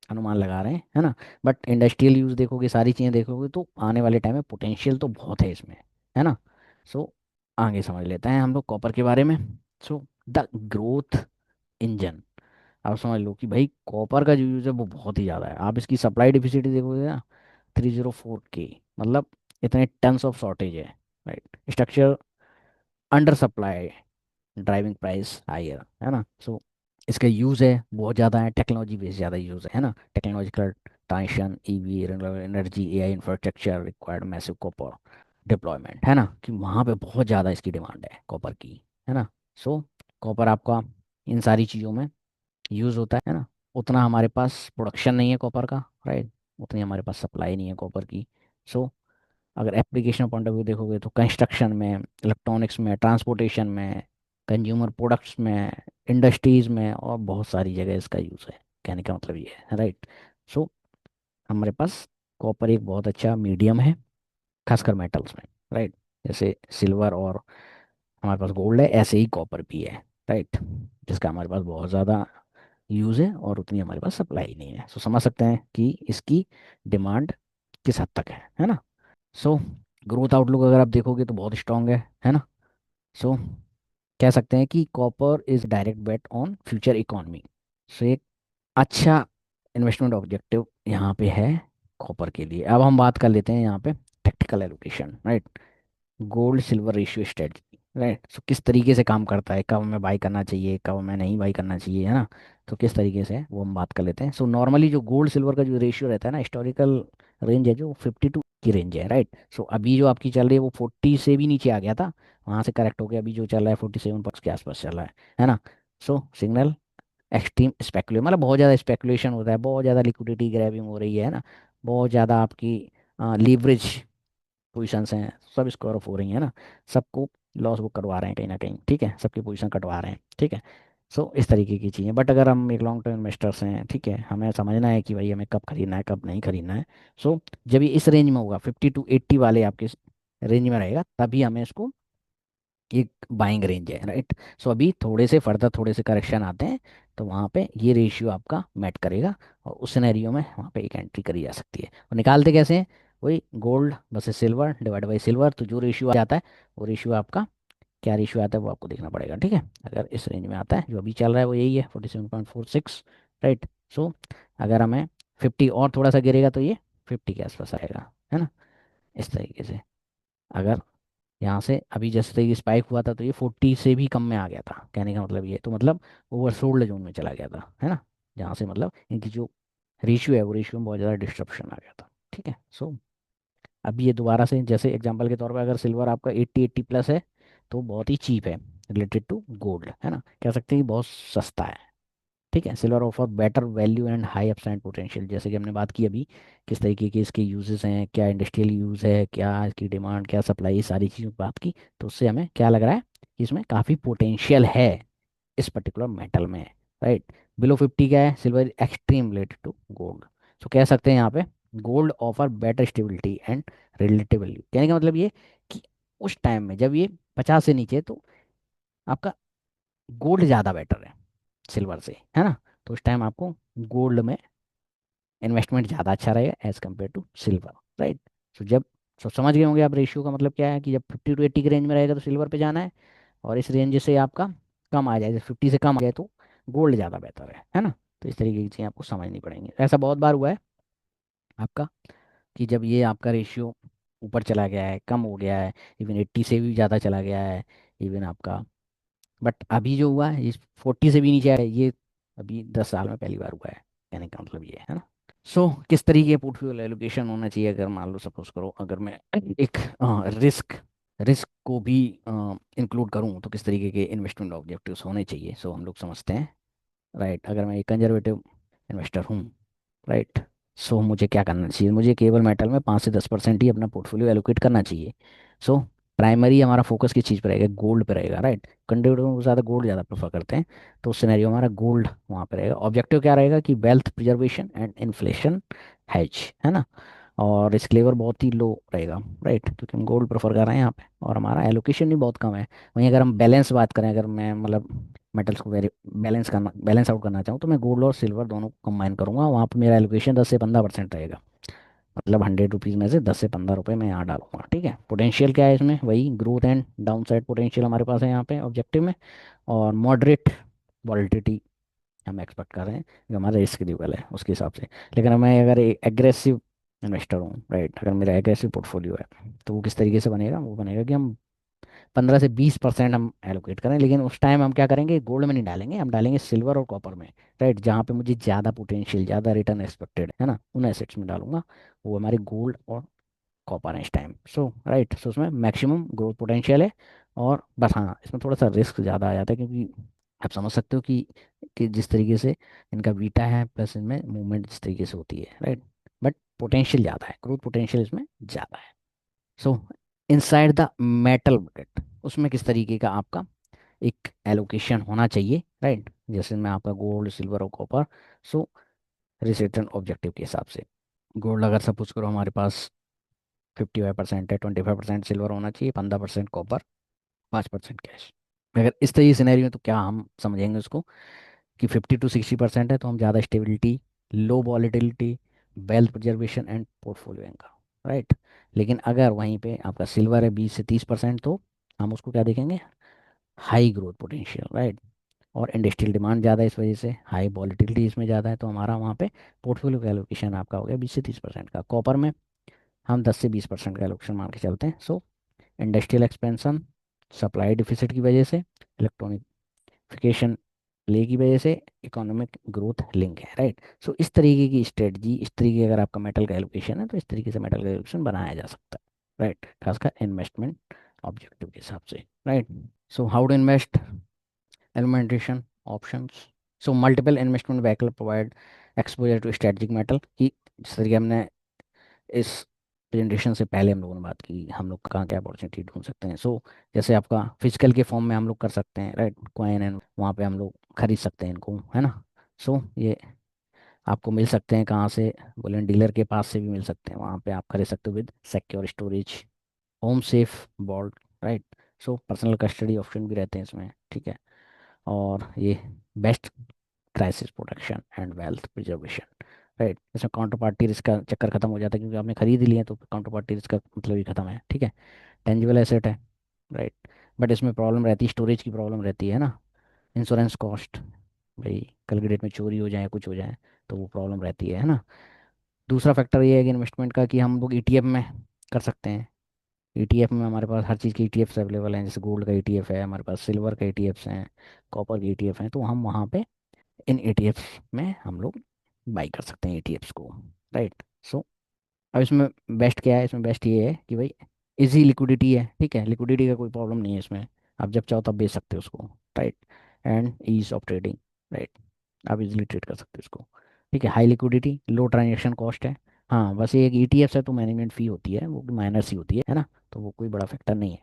अनुमान लगा रहे हैं, है ना। बट इंडस्ट्रियल यूज़ देखोगे, सारी चीज़ें देखोगे, तो आने वाले टाइम में पोटेंशियल तो बहुत है इसमें, है ना। सो आगे समझ लेते हैं हम लोग कॉपर के बारे में। सो द ग्रोथ इंजन, आप समझ लो कि भाई कॉपर का जो यूज़ है वो बहुत ही ज़्यादा है। आप इसकी सप्लाई डिफिसिट देखोगे ना, 304K, मतलब इतने टन्स ऑफ शॉर्टेज है, right. Structure under supply driving price higher, है ना। सो इसका यूज़ है बहुत ज़्यादा है, टेक्नोलॉजी बेस ज़्यादा यूज़ है ना। Technological transition, EV, renewable energy, AI infrastructure required massive copper, deployment, है ना, कि वहाँ पे बहुत ज़्यादा इसकी डिमांड है कॉपर की, है ना। सो कॉपर आपका इन सारी चीज़ों में यूज़ होता है ना। उतना हमारे पास प्रोडक्शन नहीं है कॉपर का, राइट, उतनी हमारे पास सप्लाई नहीं है कॉपर की। सो अगर एप्लीकेशन पॉइंट ऑफ व्यू देखोगे तो कंस्ट्रक्शन में, इलेक्ट्रॉनिक्स में, ट्रांसपोर्टेशन में, कंज्यूमर प्रोडक्ट्स में, इंडस्ट्रीज में और बहुत सारी जगह इसका यूज़ है। कहने का मतलब ये है, राइट। सो हमारे पास कॉपर एक बहुत अच्छा मीडियम है, खासकर मेटल्स में, राइट। जैसे सिल्वर और हमारे पास गोल्ड है, ऐसे ही कॉपर भी है, राइट, जिसका हमारे पास बहुत ज़्यादा यूज़ है और उतनी हमारे पास सप्लाई नहीं है। सो समझ सकते हैं कि इसकी डिमांड किस हद तक है ना। सो ग्रोथ आउटलुक अगर आप देखोगे तो बहुत स्ट्रांग है ना। सो कह सकते हैं कि copper is direct bet on future economy. So एक अच्छा इन्वेस्टमेंट ऑब्जेक्टिव यहाँ पे है कॉपर के लिए। अब हम बात कर लेते हैं यहाँ पे tactical allocation, right, gold silver ratio strategy, right. So किस तरीके से काम करता है, कब हमें बाई करना चाहिए, कब हमें नहीं बाई करना चाहिए, है ना। तो किस तरीके से वो हम बात कर लेते हैं। सो नॉर्मली जो गोल्ड सिल्वर का जो रेशियो रहता है ना, हिस्टोरिकल रेंज है जो 52 की रेंज है, राइट। सो अभी जो आपकी चल रही है वो 40 से भी नीचे आ गया था, वहाँ से करेक्ट हो गया, अभी जो चल रहा है 47 के आसपास चल रहा है ना। सो सिग्नल एक्सट्रीम स्पेकुलेशन, मतलब बहुत ज़्यादा स्पेकुलेशन होता है, बहुत ज़्यादा लिक्विडिटी ग्रैबिंग हो रही है ना, बहुत ज़्यादा आपकी लीवरेज पोजीशंस हैं, सब स्क्वायर ऑफ हो रही है ना, सबको लॉस बुक करवा रहे हैं कहीं ना कहीं, ठीक है, सबकी पोजीशन कटवा रहे हैं, ठीक है। सो इस तरीके की चीज़ें, बट अगर हम एक लॉन्ग टर्म इन्वेस्टर्स हैं, ठीक है, हमें समझना है कि भाई हमें कब खरीदना है कब नहीं खरीदना है। सो जब ये इस रेंज में होगा 50 to 80 वाले आपके रेंज में रहेगा, तभी हमें इसको एक बाइंग रेंज है, राइट। सो अभी थोड़े से फर्दर थोड़े से करेक्शन आते हैं, तो वहाँ पे ये रेशियो आपका मैट करेगा और उस सिनेरियो में वहाँ पे एक एंट्री करी जा सकती है। और निकालते कैसे हैं, वही gold versus silver divide by silver, तो जो रेशियो आ जाता है वो रेशियो आपका क्या रेशियो आता है वो आपको देखना पड़ेगा, ठीक है। अगर इस रेंज में आता है जो अभी चल रहा है वो यही है 47.46, राइट। सो अगर हमें 50 और थोड़ा सा गिरेगा तो ये 50 के आसपास आएगा, है ना, इस तरीके से। अगर यहाँ से अभी जैसे ही स्पाइक हुआ था तो ये 40 से भी कम में आ गया था, कहने का मतलब ये तो मतलब ओवरसोल्ड जोन में चला गया था, है ना, जहाँ से मतलब इनकी जो रेशियो है वो रेशियो में बहुत ज़्यादा डिस्ट्रप्शन आ गया था, ठीक है। सो अभी ये दोबारा से जैसे एग्जांपल के तौर पर अगर सिल्वर आपका 80 प्लस है तो बहुत ही चीप है रिलेटेड टू गोल्ड, है ना, कह सकते हैं कि बहुत सस्ता है, ठीक है। Silver offer better value and high upside potential, जैसे कि हमने बात की अभी, किस तरीके के इसके यूजेस हैं, क्या इंडस्ट्रियल यूज़ है, क्या इसकी डिमांड, क्या सप्लाई, सारी चीज़ों की बात की, तो उससे हमें क्या लग रहा है कि इसमें काफ़ी पोटेंशियल है इस पर्टिकुलर मेटल में, राइट। बिलो 50 क्या है, silver extreme related to gold. So कह सकते हैं यहाँ पे gold offer better stability and relative value, कहने का मतलब ये कि उस टाइम में जब ये 50 से नीचे है, तो आपका गोल्ड ज़्यादा बेटर है सिल्वर से, है ना। तो उस टाइम आपको गोल्ड में इन्वेस्टमेंट ज़्यादा अच्छा रहेगा as compare to silver, right. तो जब सब समझ गए होंगे आप रेशियो का मतलब क्या है, कि जब 50 to 80 की रेंज में रहेगा तो सिल्वर पे जाना है, और इस रेंज से आपका कम आ जाए, जैसे 50 से कम आ जाए तो गोल्ड ज़्यादा बेहतर है ना। तो इस तरीके की चीज़ें आपको समझनी पड़ेंगी। ऐसा बहुत बार हुआ है आपका कि जब ये आपका रेशियो ऊपर चला गया है, कम हो गया है, इवन 80 से भी ज़्यादा चला गया है, इवन आपका, बट अभी जो हुआ है इस 40 से भी नीचे आया है, ये अभी 10 साल में पहली बार हुआ है, कहने का मतलब ये है ना। सो किस तरीके का पोर्टफोलियो एलोकेशन होना चाहिए, अगर मान लो सपोज करो अगर मैं एक रिस्क रिस्क को भी इंक्लूड करूँ तो किस तरीके के इन्वेस्टमेंट ऑब्जेक्टिव्स होने चाहिए, सो हम लोग समझते हैं, राइट। अगर मैं एक कंजर्वेटिव इन्वेस्टर हूँ, राइट, सो मुझे क्या करना चाहिए, मुझे केवल मेटल में 5 से 10% ही अपना पोर्टफोलियो एलोकेट करना चाहिए। सो प्राइमरी हमारा फोकस किस चीज़ पर रहेगा, गोल्ड पे रहेगा, राइट। कंजर्वेटिव ज़्यादा गोल्ड ज़्यादा प्रेफर करते हैं, तो उस सिनेरियो हमारा गोल्ड वहाँ पे रहेगा। ऑब्जेक्टिव क्या रहेगा कि wealth preservation and inflation hedge, है ना, और रिस्क लेवल बहुत ही लो रहेगा, राइट, क्योंकि हम गोल्ड प्रेफर कर रहे हैं यहाँ पे और हमारा एलोकेशन भी बहुत कम है। वहीं अगर हम बैलेंस बात करें, अगर मैं मतलब मेटल्स को वेरी बैलेंस आउट करना चाहूँ तो मैं गोल्ड और सिल्वर दोनों को कंबाइन करूंगा, वहाँ पे मेरा एलोकेशन 10 से 15% रहेगा, मतलब 100 रुपीज़ में से 10 से 15 रुपये मैं यहाँ डालूंगा, ठीक है। पोटेंशियल क्या है इसमें, वही growth and down side potential हमारे पास है यहाँ पे ऑब्जेक्टिव में, और मॉडरेट वॉलिटिलिटी हम एक्सपेक्ट कर रहे हैं, जो हमारा रिस्क लेवल है उसके हिसाब से। लेकिन मैं अगर एग्रेसिव इन्वेस्टर हूँ, राइट, अगर मेरा एग्रेसिव पोर्टफोलियो है, तो वो किस तरीके से बनेगा, वो बनेगा कि हम 15 से 20% हम एलोकेट करें, लेकिन उस टाइम हम क्या करेंगे, गोल्ड में नहीं डालेंगे, हम डालेंगे सिल्वर और कॉपर में, राइट, जहाँ पे मुझे ज़्यादा पोटेंशियल ज़्यादा रिटर्न एक्सपेक्टेड है ना, उन एसेट्स में डालूंगा। वो हमारे गोल्ड और कॉपर है इस टाइम। सो राइट, सो उसमें मैक्सिमम ग्रोथ पोटेंशियल है। और बस हाँ, इसमें थोड़ा सा रिस्क ज़्यादा आ जाता है, क्योंकि आप समझ सकते हो कि जिस तरीके से इनका बीटा है प्लस इनमें मूवमेंट जिस तरीके से होती है, राइट। बट पोटेंशियल ज़्यादा है, ग्रोथ पोटेंशियल इसमें ज़्यादा है। सो इनसाइड द मेटल बकेट, उसमें किस तरीके का आपका एक एलोकेशन होना चाहिए, राइट। जैसे में आपका गोल्ड, सिल्वर और copper. So risk return objective के हिसाब से गोल्ड अगर सपोज करो हमारे पास 55% है, 25% सिल्वर होना चाहिए, 15% कॉपर, 5% कैश। अगर इस तरह की सिनेरियो में तो क्या हम समझेंगे उसको कि 50 to 60% है तो हम ज़्यादा stability, low volatility, wealth preservation and portfolio इनका, राइट। लेकिन अगर वहीं पे आपका सिल्वर है 20 से 30%, तो हम उसको क्या देखेंगे, हाई ग्रोथ पोटेंशियल, राइट। और इंडस्ट्रियल डिमांड ज़्यादा है, इस वजह से हाई वॉलेटिलिटी इसमें ज़्यादा है, तो हमारा वहाँ पे पोर्टफोलियो का एलोकेशन आपका हो गया 20 से 30% का। कॉपर में हम 10 से 20% का एलोकेशन मान के चलते हैं। सो इंडस्ट्रियल एक्सपेंशन, सप्लाई डिफिसिट की वजह से, इलेक्ट्रॉनिफिकेशन प्ले की वजह से, इकोनॉमिक ग्रोथ लिंक है, राइट। सो इस तरीके की स्ट्रेटजी, इस तरीके अगर आपका मेटल का एलोकेशन है तो इस तरीके से मेटल का एलोकेशन बनाया जा सकता है, राइट, खासकर इन्वेस्टमेंट ऑब्जेक्टिव के हिसाब से, right. So how to invest, implementation options. So multiple investment vehicle provide exposure to strategic metal की, जिस तरीके हमने इस प्रेजेंटेशन से पहले हम लोगों ने बात की, हम लोग कहाँ क्या अपॉर्चुनिटी ढूंढ सकते हैं। सो जैसे आपका फिजिकल के फॉर्म में हम लोग कर सकते हैं, राइट, कॉइन एंड वहाँ पे हम लोग खरीद सकते हैं इनको, है ना। सो ये आपको मिल सकते हैं कहाँ से, बुलियन डीलर के पास से भी मिल सकते हैं, वहाँ पे आप खरीद सकते हो with secure storage, home safe vault, right. So personal custody option भी रहते हैं इसमें, ठीक है। और ये best crisis protection and wealth preservation, right. इसमें काउंटर पार्टी रिस्क का चक्कर खत्म हो जाता है, क्योंकि आपने खरीद ही लिया है तो काउंटर पार्टी रिस्क का मतलब ही खत्म है, ठीक है। टेंजिबल एसेट है, राइट। बट इसमें प्रॉब्लम रहती है, स्टोरेज की प्रॉब्लम रहती है ना। इंश्योरेंस कॉस्ट, भाई कल की डेट में चोरी हो जाए, कुछ हो जाए, तो वो प्रॉब्लम रहती है ना। दूसरा फैक्टर ये है कि इन्वेस्टमेंट का, कि हम लोग ईटीएफ में कर सकते हैं। ईटीएफ में हमारे पास हर चीज़ के ईटीएफ्स अवेलेबल हैं, जैसे गोल्ड का ईटीएफ है हमारे पास, सिल्वर का ईटीएफ्स हैं, कॉपर के ईटीएफ हैं, तो हम वहाँ पे इन ईटीएफ्स में हम लोग बाई कर सकते हैं ईटीएफ्स को, राइट। सो अब इसमें बेस्ट क्या है, इसमें बेस्ट ये है कि भाई इजी लिक्विडिटी है, ठीक है, लिक्विडिटी का कोई प्रॉब्लम नहीं है इसमें, आप जब चाहो तब बेच सकते हो उसको, right. And ease of trading, right, आप इजीली ट्रेड कर सकते हो इसको, ठीक है। High liquidity, low transaction cost है। हाँ बस ये एक ईटीएफ है तो मैनेजमेंट फ़ी होती है, वो माइनर सी होती है ना, तो वो कोई बड़ा फैक्टर नहीं है।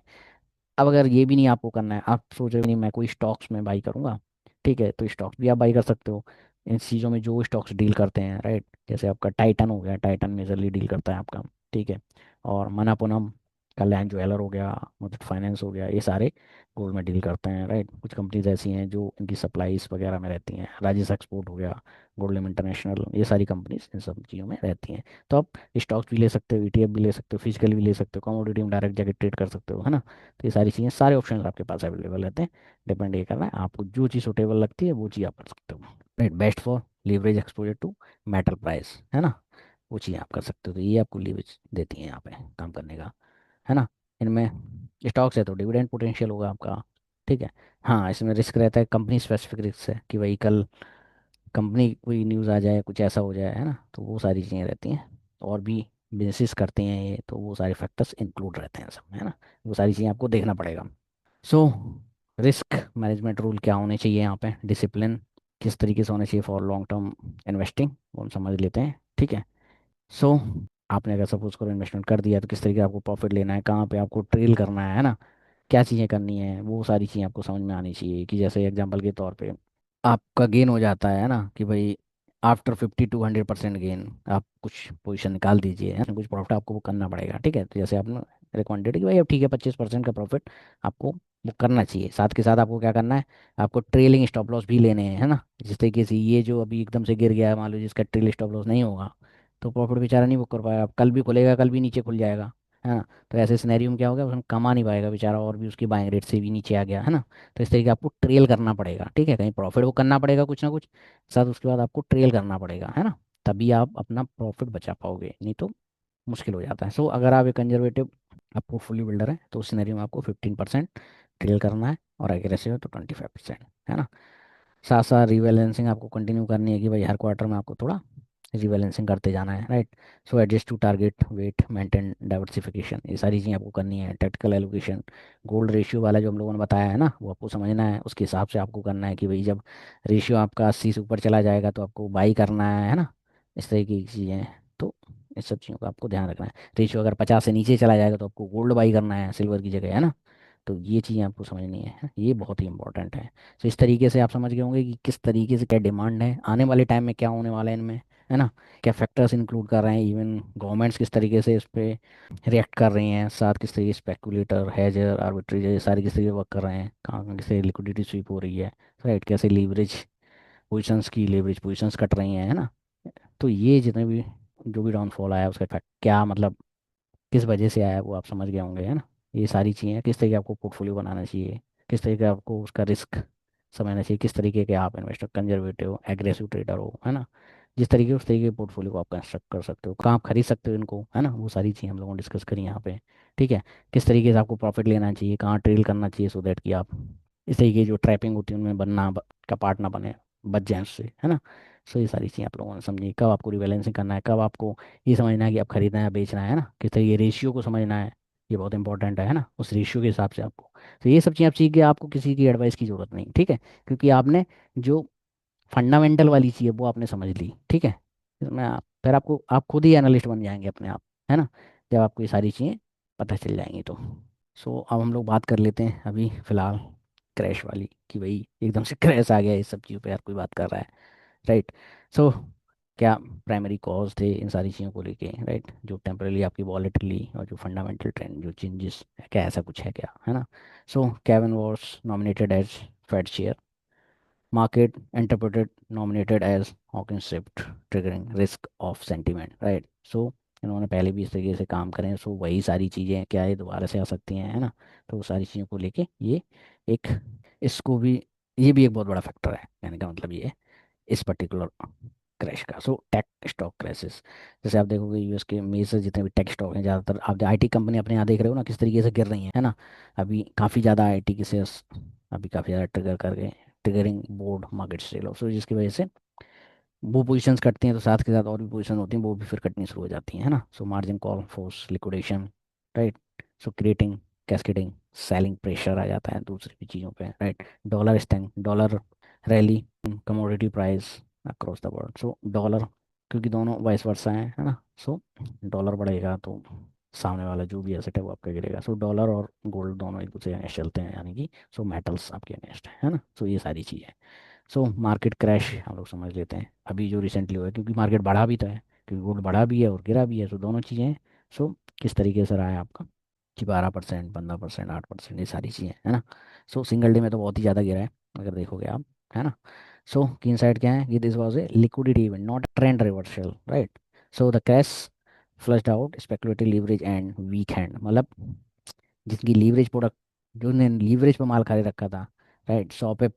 अब अगर ये भी नहीं आपको करना है, आप सोच रहे हो नहीं मैं कोई स्टॉक्स में बाई करूंगा, ठीक है, तो स्टॉक्स भी आप बाई कर सकते हो इन चीज़ों में जो स्टॉक्स डील करते हैं, राइट। जैसे आपका टाइटन हो गया, टाइटन मेजरली डील करता है आपका, ठीक है। और मनापुरम, कल्याण ज्वेलर हो गया, मुथूट फाइनेंस हो गया, ये सारे गोल्ड में डील करते हैं, राइट। कुछ कंपनीज ऐसी हैं जो इनकी सप्लाईज वगैरह में रहती हैं, राजेश एक्सपोर्ट हो गया, गोल्डम इंटरनेशनल, ये सारी कंपनीज इन सब चीज़ों में रहती हैं। तो आप स्टॉक्स भी ले सकते हो, ईटीएफ भी ले सकते हो, फिजिकल भी ले सकते हो, कमोडिटी में डायरेक्ट जाके ट्रेड कर सकते हो, है ना। तो ये सारी चीज़ें, सारे ऑप्शन आपके पास अवेलेबल रहते हैं। डिपेंड ये करना है आपको, जो चीज़ सुटेबल लगती है वो चीज़ आप कर सकते हो, right. Best for leverage exposure to metal price, है ना, वो चीज़ आप कर सकते हो। तो ये आपको लीवरेज देती हैं यहाँ पे काम करने का, है ना। इनमें स्टॉक्स है तो डिविडेंड पोटेंशियल होगा आपका, ठीक है। हाँ इसमें रिस्क रहता है, कंपनी स्पेसिफिक रिस्क है, कि भाई कल कंपनी कोई न्यूज़ आ जाए, कुछ ऐसा हो जाए, है ना, तो वो सारी चीज़ें रहती हैं। और भी बिजनेसिस करते हैं ये, तो वो सारे फैक्टर्स इंक्लूड रहते हैं सब में, है ना। वो सारी चीज़ें आपको देखना पड़ेगा। सो रिस्क मैनेजमेंट रूल क्या होने चाहिए यहाँ पे, डिसिप्लिन किस तरीके से होना चाहिए फॉर लॉन्ग टर्म इन्वेस्टिंग, वो हम समझ लेते हैं, ठीक है। सो आपने अगर सपोज करो इन्वेस्टमेंट कर दिया, तो किस तरीके से आपको प्रॉफिट लेना है, कहाँ पे आपको ट्रेल करना है ना, क्या चीज़ें करनी है, वो सारी चीज़ें आपको समझ में आनी चाहिए। कि जैसे एग्जांपल के तौर पे आपका गेन हो जाता है ना, कि भाई आफ्टर 50 to 100% गेन आप कुछ पोजीशन निकाल दीजिए, है ना, कुछ प्रॉफिट आपको वो करना पड़ेगा, ठीक है। तो जैसे आपने रिकमेंडेड कि भाई अब ठीक है 25% का प्रॉफिट आपको वो करना चाहिए, साथ के साथ आपको क्या करना है, आपको ट्रेलिंग स्टॉप लॉस भी लेने हैं, है ना। जिस तरीके से ये जो अभी एकदम से गिर गया है, मान लो जिसका ट्रेल स्टॉप लॉस नहीं होगा, तो प्रॉफिट बेचारा नहीं बुक कर पाएगा, कल भी खुलेगा कल भी नीचे खुल जाएगा, है ना। तो ऐसे सिनेरियो में क्या होगा, उसमें कमा नहीं पाएगा बेचारा, और भी उसकी बाइंग रेट से भी नीचे आ गया, है ना। तो इस तरीके आपको ट्रेल करना पड़ेगा, ठीक है, कहीं प्रॉफिट वो करना पड़ेगा कुछ ना कुछ, साथ उसके बाद आपको ट्रेल करना पड़ेगा, है ना। तभी आप अपना प्रॉफिट बचा पाओगे, नहीं तो मुश्किल हो जाता है। सो अगर आप एक कंजर्वेटिव आप पोर्टफोलियो बिल्डर है, तो उस सिनेरियो में आपको 15% ट्रेल करना है, और एग्रेसिव है तो 25%, है ना। साथ साथ रीबैलेंसिंग आपको कंटिन्यू करनी है, कि भाई हर क्वार्टर में आपको थोड़ा रिबैलेंसिंग करते जाना है, right. So adjust to target weight maintain diversification, ये सारी चीज़ें आपको करनी है। टैक्टिकल एलोकेशन, गोल्ड रेशियो वाला जो हम लोगों ने बताया है ना, वो आपको समझना है। उसके हिसाब से आपको करना है कि भाई जब रेशियो आपका 80 से ऊपर चला जाएगा तो आपको बाई करना है ना। इस तरीके की चीज़ें हैं, तो इस सब चीज़ों का आपको ध्यान रखना है। रेशियो अगर 50 से नीचे चला जाएगा तो आपको गोल्ड बाई करना है सिल्वर की जगह, है ना। तो ये चीज़ें आपको समझनी है, ये बहुत ही इंपॉर्टेंट है। तो इस तरीके से आप समझ गए होंगे कि किस तरीके से क्या डिमांड है, आने वाले टाइम में क्या होने वाला है इनमें, है ना। क्या फैक्टर्स इंक्लूड कर रहे हैं, इवन गवर्नमेंट्स किस तरीके से इस पे रिएक्ट कर रही हैं, साथ किस तरीके स्पेकुलेटर, हेजर, आर्बिट्रेजर, ये सारे किस तरीके वर्क कर रहे हैं, कहाँ कहाँ किस लिक्विडिटी स्वीप हो रही है, राइट। कैसे लीवरेज पोजिशंस कट रही हैं, है ना। तो ये जितने भी जो भी डाउनफॉल आया उसका इफेक्ट क्या, मतलब किस वजह से आया, वो आप समझ गए होंगे, है ना। ये सारी चीज़ें किस तरीके आपको पोर्टफोलियो बनाना चाहिए, किस तरीके आपको उसका रिस्क समझना चाहिए, किस तरीके के आप इन्वेस्टर, कंजर्वेटिव, एग्रेसिव ट्रेडर हो, है ना। जिस तरीके उस तरीके के पोर्टफोलियो को आप कंस्ट्रक्ट कर सकते हो, कहाँ आप खरीद सकते हो इनको, है ना। वो सारी चीज़ें हम लोगों ने डिस्कस करी यहाँ पे, ठीक है। किस तरीके से आपको प्रॉफिट लेना चाहिए, कहाँ ट्रेल करना चाहिए, सो दैट कि आप इस तरीके की जो ट्रैपिंग होती है उनमें का पार्ट ना बने, बच जाए उससे, है ना। सो ये सारी चीज़ें आप लोगों ने समझी, कब आपको रिबैलेंसिंग करना है, कब आपको ये समझना है कि आप खरीदना है या बेचना है ना, किस तरीके रेशियो को समझना है, ये बहुत इंपॉर्टेंट है ना। उस रेशियो के हिसाब से आपको, तो ये सब चीज़ें आप सीख गए, आपको किसी की एडवाइस की जरूरत नहीं, ठीक है। क्योंकि आपने जो फंडामेंटल वाली चीज़ है वो आपने समझ ली, ठीक है। इसमें फिर आपको आप खुद ही एनालिस्ट बन जाएंगे अपने आप, है ना, जब आपको ये सारी चीज़ें पता चल जाएंगी तो। सो अब हम लोग बात कर लेते हैं अभी फ़िलहाल क्रैश वाली, कि भाई एकदम से क्रैश आ गया, इस सब चीज़ों पे यार कोई बात कर रहा है, राइट। सो क्या प्राइमरी कॉज थे इन सारी चीज़ों को लेके, राइट। जो टेम्परली आपकी वॉलेटिली और जो फंडामेंटल ट्रेंड जो चेंजेस, क्या ऐसा कुछ है क्या, है ना। So Kevin Warsh nominated as Fed chair, market interpreted nominated as Hawkins shift triggering risk of sentiment, right. So इन्होंने पहले भी इस तरीके से काम करें, सो वही सारी चीज़ें क्या ये दोबारा से आ सकती हैं, है ना। तो वो सारी चीज़ों को लेके ये एक, इसको भी, ये भी एक बहुत बड़ा फैक्टर है, कहने का मतलब ये है इस पर्टिकुलर क्रैश का। सो टेक स्टॉक क्रैशेस, जैसे आप देखोगे यूएस के मेजर जितने भी टेक स्टॉक हैं, ज़्यादातर आप आईटी कंपनी अपने यहाँ देख रहे हो ना किस तरीके से गिर रही हैं, है ना। अभी काफ़ी ज़्यादा आईटी के शेयर्स अभी काफ़ी ज़्यादा ट्रिगर कर गए, triggering broad market sell off, so जिसकी वजह से वो पोजीशंस कटती हैं तो साथ के साथ और भी पोजीशन होती हैं वो भी फिर कटनी शुरू हो जाती हैं, है ना। So margin call, forced liquidation, right. So creating cascading selling pressure आ जाता है दूसरी भी चीज़ों पे, right. Dollar strength, dollar rally, commodity price across the world, so dollar, क्योंकि दोनों वाइस वर्सा है ना। सो डॉलर बढ़ेगा तो सामने वाला जो भी एसेट है वो आपका गिरेगा। सो डॉलर और गोल्ड दोनों एक दूसरे अगेंस्ट चलते हैं, यानी कि सो मेटल्स आपके अगेंस्ट है ना। सो ये सारी चीज़ें, सो मार्केट क्रैश हम लोग समझ लेते हैं अभी जो रिसेंटली हुआ है, क्योंकि मार्केट बढ़ा भी तो है, क्योंकि गोल्ड बढ़ा भी है और गिरा भी है, सो दोनों चीज़ें हैं। सो किस तरीके से रहा है आपका कि 12%, 15%, 8%, ये सारी चीज़ें, है ना। सो सिंगल डे में तो बहुत ही ज़्यादा गिरा है अगर देखोगे आप, है ना। सो की इनसाइड क्या है कि this was a liquidity event not trend reversal, right. So the crash flushed out speculative leverage and weak hand, मतलब जिसकी लीवरेज प्रोडक्ट, जो ने लीवरेज पे माल खरीद रखा था, राइट, 100 पे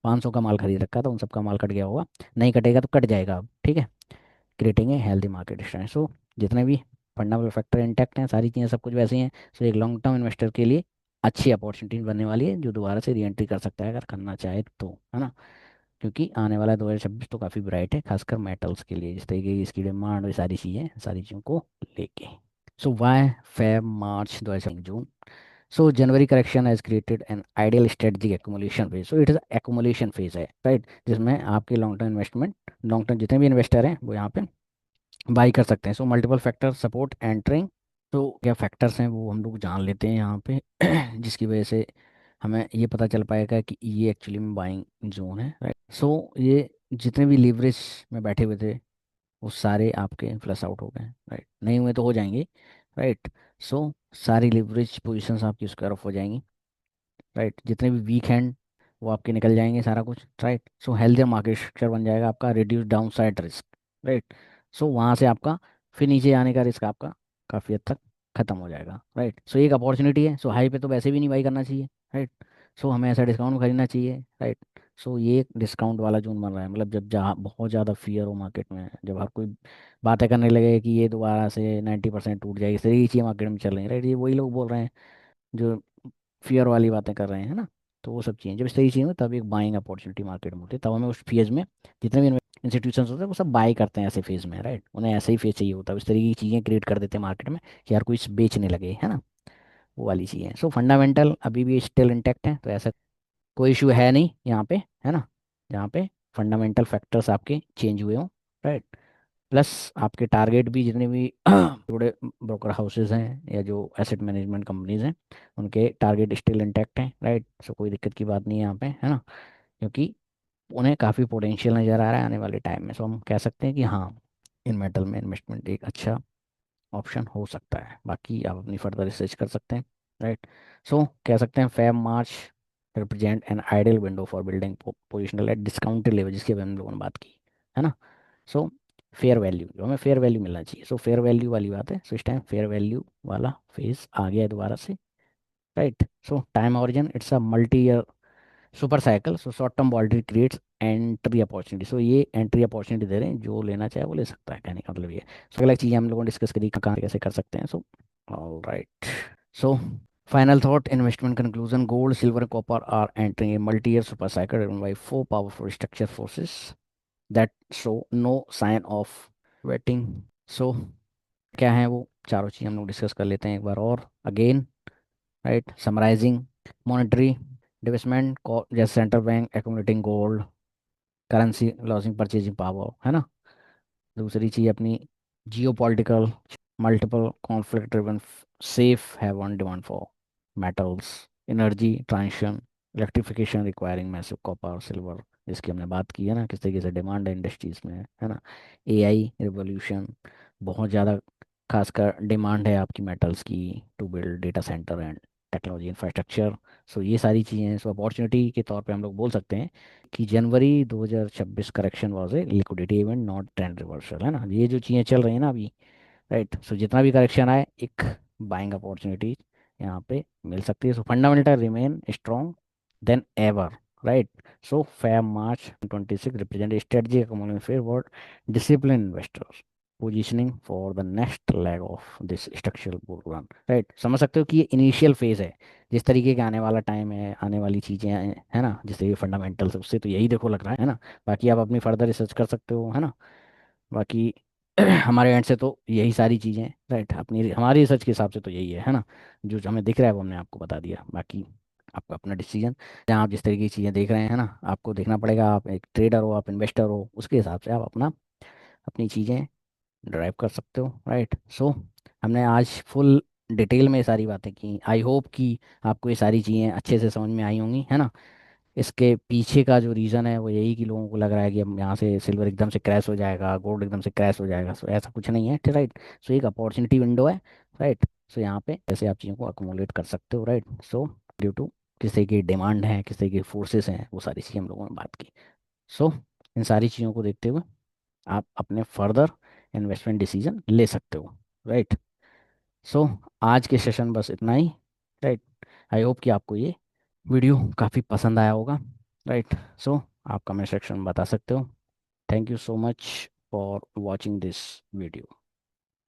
500 का माल खरीद रखा था, उन सब का माल कट गया होगा, नहीं कटेगा तो कट जाएगा अब, ठीक है। क्रिएटिंग है हेल्दी मार्केट स्ट्रेंथ, सो जितने भी फंडामेंटल फैक्टर इंटैक्ट हैं, सारी चीज़ें सब कुछ वैसे ही हैं। सो एक लॉन्ग टर्म इन्वेस्टर के लिए अच्छी अपॉर्चुनिटी बनने वाली है, जो दोबारा से री एंट्री कर सकता है अगर करना चाहे तो, है ना। क्योंकि आने वाला 2026 तो काफ़ी ब्राइट है, खासकर मेटल्स के लिए, जिस तरीके की इसकी डिमांड और सारी चीज़ें, सारी चीज़ों को लेके। सो Y Feb March 2000 June, so January correction has created an ideal strategic accumulation phase, so it is accumulation phase है, राइट। जिसमें आपके long term investment, long term जितने भी इन्वेस्टर हैं वो यहाँ पे बाई कर सकते हैं। So multiple factor support entering, तो क्या फैक्टर्स हैं वो हम लोग जान लेते हैं यहाँ पे जिसकी वजह से हमें ये पता चल पाएगा कि ये एक्चुअली में बाइंग जोन है, राइट। सो ये जितने भी लीवरेज में बैठे हुए थे वो सारे आपके फ्लश आउट हो गए, राइट, नहीं हुए तो हो जाएंगे, राइट। सो सारी लिवरेज पोजीशंस आपकी स्क्वायर ऑफ हो जाएंगी, राइट। जितने भी वीक हैंड वो आपके निकल जाएंगे सारा कुछ, right. So healthier market structure बन जाएगा आपका, reduce downside risk, right. So वहाँ से आपका फिर नीचे आने का रिस्क आपका काफ़ी हद तक खत्म हो जाएगा, राइट। सो एक अपॉर्चुनिटी है, सो हाई पे तो वैसे भी नहीं बाई करना चाहिए, राइट। सो हमें ऐसा डिस्काउंट में खरीदना चाहिए, राइट। सो ये एक डिस्काउंट वाला जोन बन रहा है, मतलब जब जहाँ बहुत ज़्यादा फियर हो मार्केट में, जब हर कोई बातें करने लगे कि ये दोबारा से 90% टूट जाएगी, इस तरीके की चीज़ें मार्केट में चल रही है, राइट। ये वही लोग बोल रहे हैं जो फियर वाली बातें कर रहे हैं, है ना। तो वो सब चीज़ें जब इस तरीके की चीज़ें तब एक बाइंग अपॉर्चुनिटी मार्केट में होती है, तब हमें उस फेज में जितने भी इंस्टीट्यूशंस होते हैं वो सब बाय करते हैं ऐसे फेज में, राइट, उन्हें ऐसे ही फेज चाहिए होता है, इस तरीके की चीज़ें क्रिएट कर देते हैं मार्केट में कि यार कोई बेचने लगे, है ना, वो वाली चीज़ें। सो फंडामेंटल अभी भी स्टिल इंटैक्ट है, तो ऐसा कोई इशू है नहीं यहाँ पे, है ना, जहाँ पे फंडामेंटल फैक्टर्स आपके चेंज हुए हों, राइट। प्लस आपके टारगेट भी जितने भी बड़े ब्रोकर हाउसेज हैं या जो एसेट मैनेजमेंट कंपनीज हैं, उनके टारगेट स्टिल इंटैक्ट हैं, राइट। सो कोई दिक्कत की बात नहीं है यहाँ पे, है ना, क्योंकि उन्हें काफ़ी पोटेंशियल नज़र आ रहा है आने वाले टाइम में। सो हम कह सकते हैं कि हाँ, इन मेटल में इन्वेस्टमेंट एक अच्छा ऑप्शन हो सकता है। बाकी आप अपनी फर्दर रिसर्च कर सकते हैं, राइट। सो कह सकते हैं Feb March represent an ideal window for building positional eight discounted level, जिसके बारे में हम लोगों ने बात की, है ना। सो फेयर वैल्यू, जो हमें फेयर वैल्यू मिलना चाहिए, सो फेयर वैल्यू वाली बात है। सो इस टाइम फेयर वैल्यू वाला फेज आ गया है दोबारा से, right. So time horizon it's a multi year super cycle, so short term volatility creates entry opportunity. So ये एंट्री अपॉर्चुनिटी दे रहे हैं, जो लेना चाहे वो ले सकता है, कहने का मतलब ये। सो अलग चीज़ें हम लोगों ने डिस्कस करी कहाँ कैसे कर सकते हैं। So all right. So final thought, investment conclusion, gold silver copper are entering a multi year super cycle driven by four powerful structure forces that show no sign of waiting. So क्या है वो चारों चीज़ हम लोग discuss कर लेते हैं एक बार और again, right. Summarizing, monetary divestment, जैसे central bank accumulating gold, currency losing purchasing power, है ना। दूसरी चीज़ अपनी geopolitical, multiple conflict driven safe haven demand for metals, energy transition, electrification requiring massive copper silver, जिसकी हमने बात की है ना, किस तरीके से डिमांड है इंडस्ट्रीज में, है ना। एआई रिवोल्यूशन, बहुत ज़्यादा खासकर डिमांड है आपकी मेटल्स की to build data center and technology infrastructure. So ये सारी चीज़ें, सो अपॉर्चुनिटी के तौर पे हम लोग बोल सकते हैं कि जनवरी 2026 correction was a liquidity event not trend reversal, है ना। ये जो चीज़ें चल रही हैं ना अभी, राइट। सो जितना भी करेक्शन आए, एक बाइंग अपॉर्चुनिटी यहाँ पे मिल सकती है। सो fundamental remain strong then ever, right. So Feb March 26 represent strategy communication favour discipline investors positioning for the next leg of this structural bull run, right. समझ सकते हो कि ये इनिशियल फेज है, जिस तरीके का आने वाला टाइम है, आने वाली चीज़ें हैं, है ना, जिस तरीके फंडामेंटल्स उससे तो यही देखो लग रहा है ना। बाकी आप अपनी फर्दर रिसर्च कर सकते हो, है ना। बाकी हमारे एंड से तो यही सारी चीज़ें, राइट, अपनी हमारी रिसर्च के हिसाब से तो यही है ना, जो हमें दिख रहा है वो हमने आपको बता दिया। बाकी आपका अपना डिसीजन, जहाँ आप जिस तरीके की चीज़ें देख रहे हैं ना, आपको देखना पड़ेगा। आप एक ट्रेडर हो, आप इन्वेस्टर हो, उसके हिसाब से आप अपना अपनी चीज़ें ड्राइव कर सकते हो, राइट। सो हमने आज फुल डिटेल में ये सारी बातें की। आई होप कि आपको ये सारी चीज़ें अच्छे से समझ में आई होंगी, है ना। इसके पीछे का जो रीज़न है वो यही कि लोगों को लग रहा है कि हम यहाँ से सिल्वर एकदम से क्रैश हो जाएगा, गोल्ड एकदम से क्रैश हो जाएगा। सो ऐसा कुछ नहीं है, राइट। सो एक अपॉर्चुनिटी विंडो है, राइट। सो यहाँ पे ऐसे आप चीज़ों को अकोमोडेट कर सकते हो, राइट। सो ड्यू टू किस तरह की डिमांड है, किस तरह की फोर्सेस हैं, वो सारी चीज़ें हम लोगों ने बात की। सो इन सारी चीज़ों को देखते हुए आप अपने फर्दर इन्वेस्टमेंट डिसीजन ले सकते हो, राइट। सो आज के सेशन बस इतना ही, राइट। आई होप कि आपको ये वीडियो काफ़ी पसंद आया होगा, राइट। सो आप कमेंट सेक्शन में बता सकते हो। Thank you so much for watching this video.